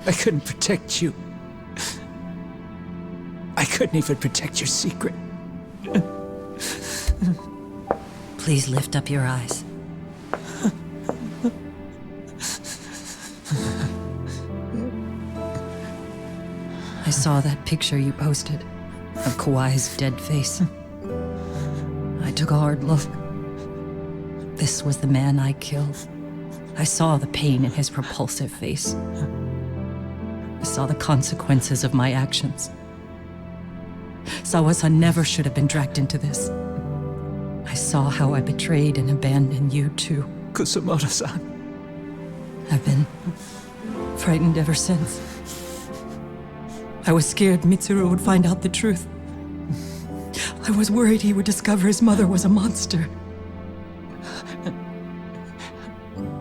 I couldn't protect you. I couldn't even protect your secret. Please lift up your eyes. I saw that picture you posted of Kawai's dead face. I took a hard look. This was the man I killed. I saw the pain in his repulsive face. I saw the consequences of my actions. Sawa-san never should have been dragged into this. saw how I betrayed and abandoned you too. Kusumoto-san. I've been frightened ever since. I was scared Mitsuru would find out the truth. I was worried he would discover his mother was a monster.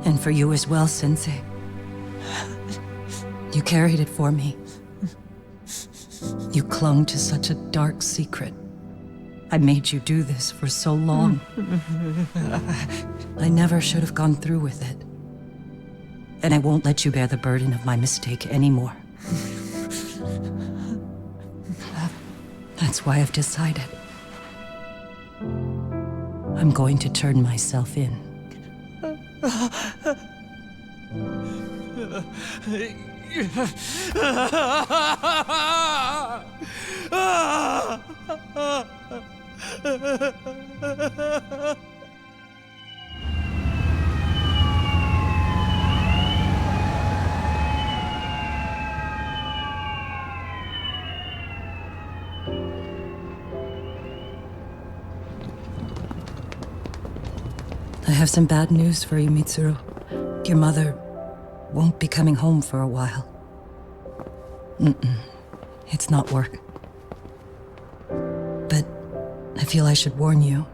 And for you as well, Sensei. You carried it for me. You clung to such a dark secret. I made you do this for so long. I never should have gone through with it. And I won't let you bear the burden of my mistake anymore. That's why I've decided. I'm going to turn myself in. I have some bad news for you, Mitsuru. Your mother won't be coming home for a while. It's not work. But I feel I should warn you.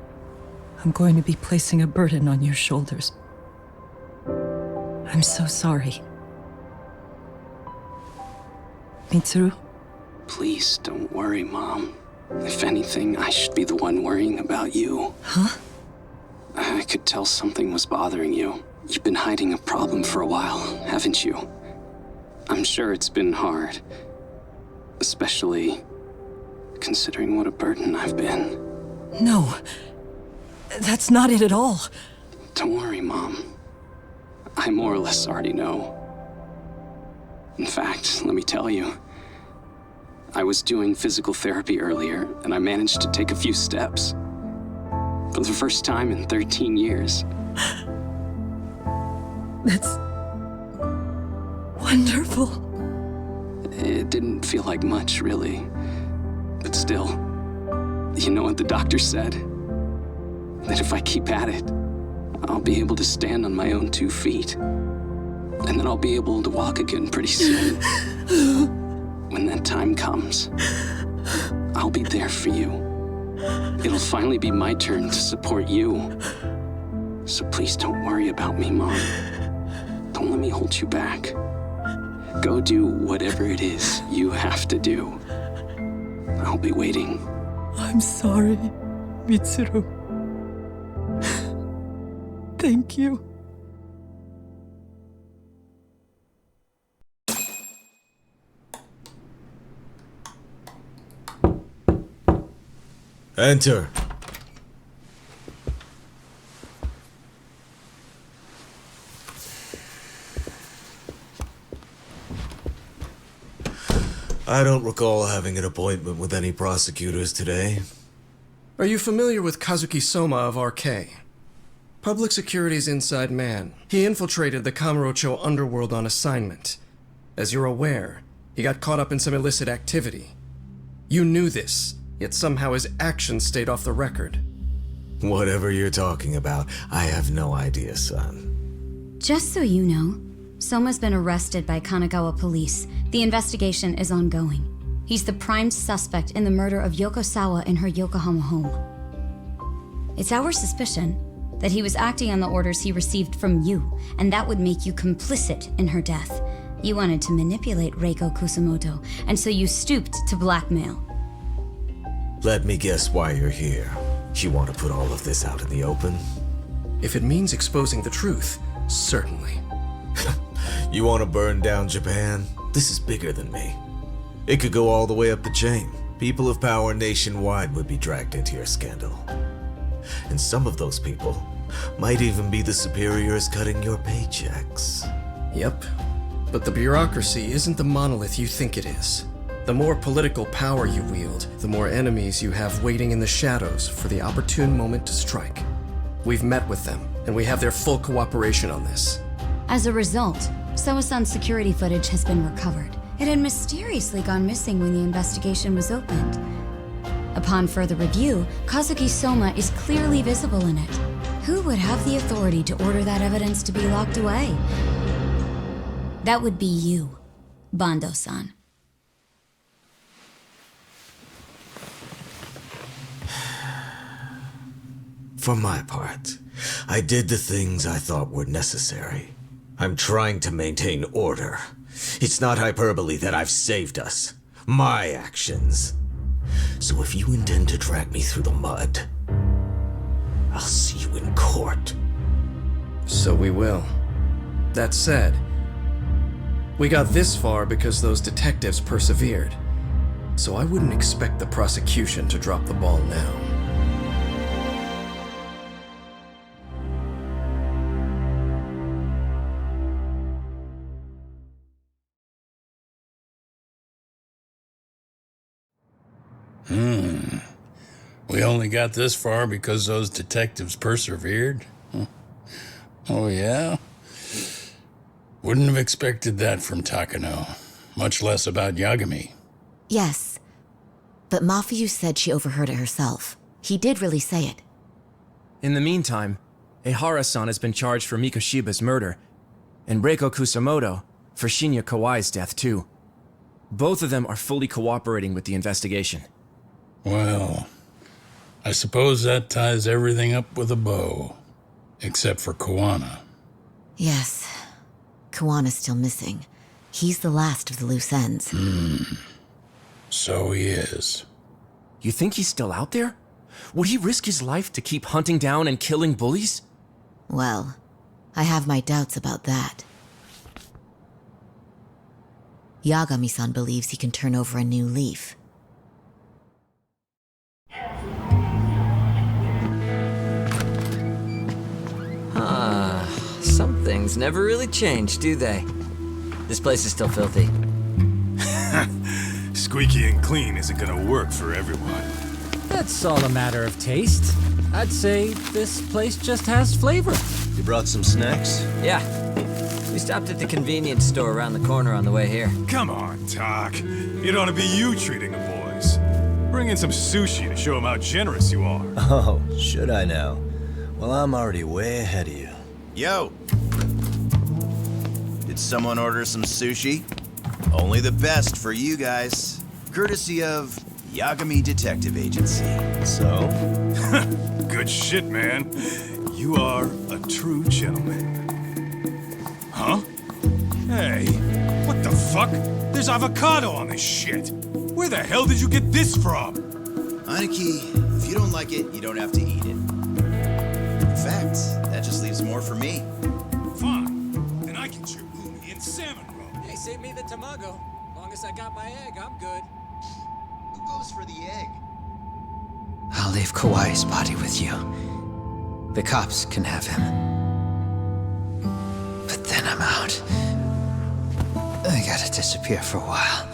I'm going to be placing a burden on your shoulders. I'm so sorry. Mitsuru? Please don't worry, Mom. If anything, I should be the one worrying about you. Huh? I could tell something was bothering you. You've been hiding a problem for a while, haven't you? I'm sure it's been hard. Especially considering what a burden I've been. No. That's not it at all. Don't worry, Mom. I more or less already know. In fact, let me tell you. I was doing physical therapy earlier, and I managed to take a few steps. For the first time in 13 years. That's wonderful. It didn't feel like much, really. But still, you know what the doctor said? That if I keep at it, I'll be able to stand on my own 2 feet. And then I'll be able to walk again pretty soon. When that time comes, I'll be there for you. It'll finally be my turn to support you. So please don't worry about me, Mom. Don't let me hold you back. Go do whatever it is you have to do. I'll be waiting. I'm sorry, Mitsuru. Thank you. Enter. I don't recall having an appointment with any prosecutors today. Are you familiar with Kazuki Soma of RK? Public Security's inside man. He infiltrated the Kamurocho underworld on assignment. As you're aware, he got caught up in some illicit activity. You knew this, yet somehow his actions stayed off the record. Whatever you're talking about, I have no idea, son. Just so you know, Soma's been arrested by Kanagawa police. The investigation is ongoing. He's the prime suspect in the murder of Yoko Sawa in her Yokohama home. It's our suspicion that he was acting on the orders he received from you, and that would make you complicit in her death. You wanted to manipulate Reiko Kusumoto, and so you stooped to blackmail. Let me guess why you're here. You want to put all of this out in the open? If it means exposing the truth, certainly. You want to burn down Japan? This is bigger than me. It could go all the way up the chain. People of power nationwide would be dragged into your scandal. And some of those people might even be the superiors cutting your paychecks. Yep. But the bureaucracy isn't the monolith you think it is. The more political power you wield, the more enemies you have waiting in the shadows for the opportune moment to strike. We've met with them, and we have their full cooperation on this. As a result, Soa-san's security footage has been recovered. It had mysteriously gone missing when the investigation was opened. Upon further review, Kazuki Soma is clearly visible in it. Who would have the authority to order that evidence to be locked away? That would be you, Bando-san. For my part, I did the things I thought were necessary. I'm trying to maintain order. It's not hyperbole that I've saved us. My actions. So if you intend to drag me through the mud, I'll see you in court. So we will. That said, we got this far because those detectives persevered. So I wouldn't expect the prosecution to drop the ball now. We only got this far because those detectives persevered? Huh. Oh, yeah? Wouldn't have expected that from Takano, much less about Yagami. Yes, but Mafuyu said she overheard it herself. He did really say it. In the meantime, Ehara-san has been charged for Mikoshiba's murder, and Reiko Kusamoto for Shinya Kawai's death too. Both of them are fully cooperating with the investigation. Well, I suppose that ties everything up with a bow. Except for Kuwana. Yes. Kuwana's still missing. He's the last of the loose ends. So he is. You think he's still out there? Would he risk his life to keep hunting down and killing bullies? Well, I have my doubts about that. Yagami-san believes he can turn over a new leaf. Some things never really change, do they? This place is still filthy. Squeaky and clean isn't gonna work for everyone. That's all a matter of taste. I'd say this place just has flavor. You brought some snacks? Yeah. We stopped at the convenience store around the corner on the way here. Come on, Talk. It ought to be you treating the boys. Bring in some sushi to show them how generous you are. Oh, should I now? Well, I'm already way ahead of you. Yo! Did someone order some sushi? Only the best for you guys. Courtesy of Yagami Detective Agency. So? Good shit, man. You are a true gentleman. Huh? Hey, what the fuck? There's avocado on this shit. Where the hell did you get this from? Aniki, if you don't like it, you don't have to eat it. In fact, that just leaves more for me. Fine. Then I can chew umi and salmon roll. Hey, save me the tamago. Long as I got my egg, I'm good. Who goes for the egg? I'll leave Kawai's body with you. The cops can have him. But then I'm out. I gotta disappear for a while.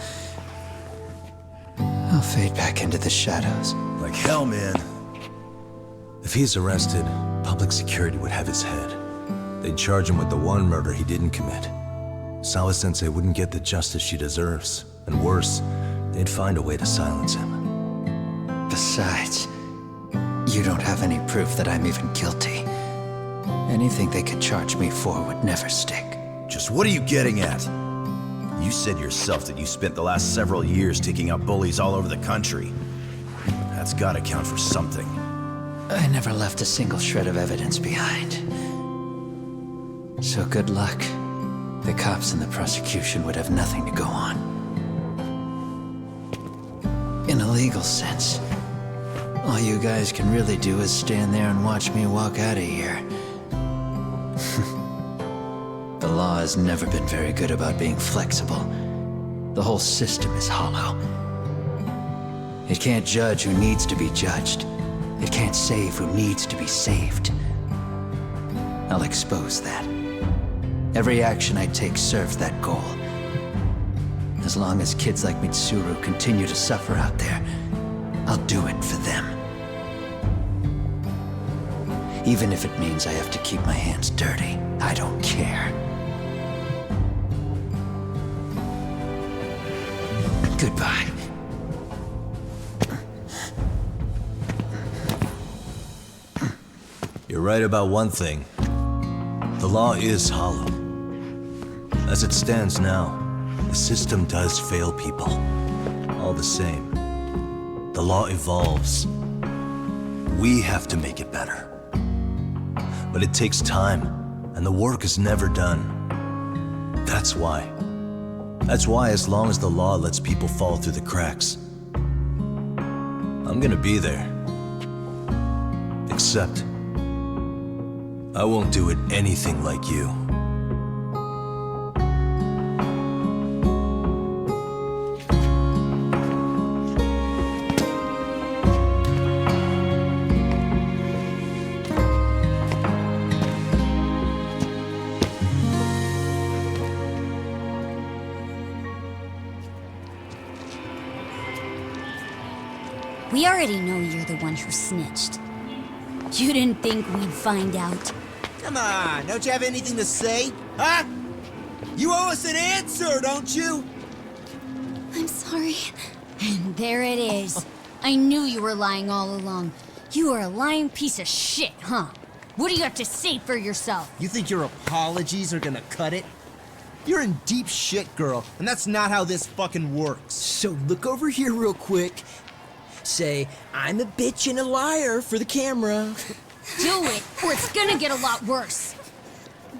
I'll fade back into the shadows. Like hell, man. If he's arrested, public security would have his head. They'd charge him with the one murder he didn't commit. Sawa-sensei wouldn't get the justice she deserves. And worse, they'd find a way to silence him. Besides, you don't have any proof that I'm even guilty. Anything they could charge me for would never stick. Just what are you getting at? You said yourself that you spent the last several years taking out bullies all over the country. That's gotta count for something. I never left a single shred of evidence behind. So good luck. The cops and the prosecution would have nothing to go on. In a legal sense, all you guys can really do is stand there and watch me walk out of here. The law has never been very good about being flexible. The whole system is hollow. It can't judge who needs to be judged. It can't save who needs to be saved. I'll expose that. Every action I take serves that goal. As long as kids like Mitsuru continue to suffer out there, I'll do it for them. Even if it means I have to keep my hands dirty, I don't care. Goodbye. You're right about one thing. The law is hollow. As it stands now, the system does fail people. All the same, the law evolves. We have to make it better. But it takes time, and the work is never done. That's why. That's why as long as the law lets people fall through the cracks, I'm gonna be there. Except, I won't do it anything like you. We already know you're the one who snitched. You didn't think we'd find out. Come on, don't you have anything to say? Huh? You owe us an answer, don't you? I'm sorry. And there it is. I knew you were lying all along. You are a lying piece of shit, huh? What do you have to say for yourself? You think your apologies are gonna cut it? You're in deep shit, girl, and that's not how this fucking works. So look over here real quick. Say, I'm a bitch and a liar for the camera. Do it, or it's gonna get a lot worse.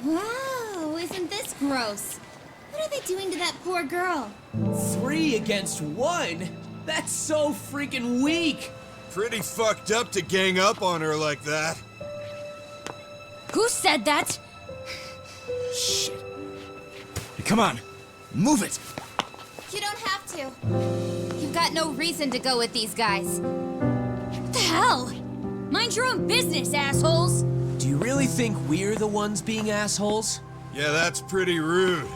Wow, isn't this gross? What are they doing to that poor girl? 3 against 1? That's so freaking weak. Pretty fucked up to gang up on her like that. Who said that? Shit. Hey, come on, move it. You don't have to. You've got no reason to go with these guys. What the hell? Mind your own business, assholes! Do you really think we're the ones being assholes? Yeah, that's pretty rude.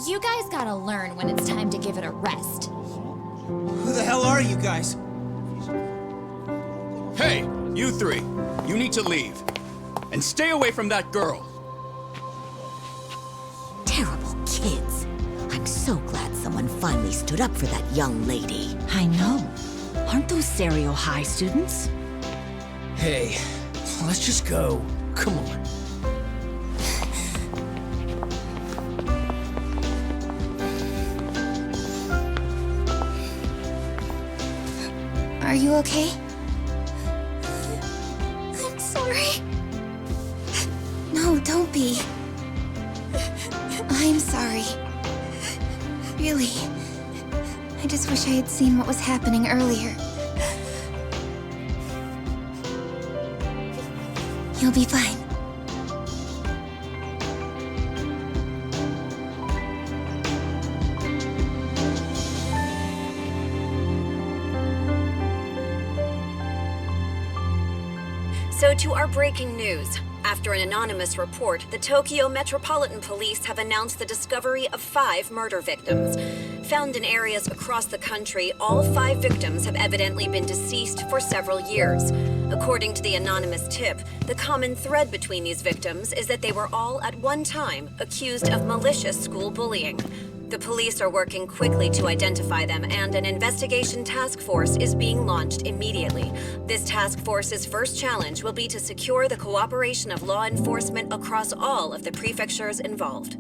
You guys gotta learn when it's time to give it a rest. Who the hell are you guys? Hey, you three. You need to leave. And stay away from that girl. Terrible kids. I'm so glad someone finally stood up for that young lady. I know. Aren't those Serio High students? Hey, let's just go. Come on. Are you okay? I'm sorry. No, don't be. I'm sorry. Really. I just wish I had seen what was happening earlier. You'll be fine. So to our breaking news. After an anonymous report, the Tokyo Metropolitan Police have announced the discovery of 5 murder victims. Found in areas across the country, all 5 victims have evidently been deceased for several years. According to the anonymous tip, the common thread between these victims is that they were all at one time accused of malicious school bullying. The police are working quickly to identify them, and an investigation task force is being launched immediately. This task force's first challenge will be to secure the cooperation of law enforcement across all of the prefectures involved.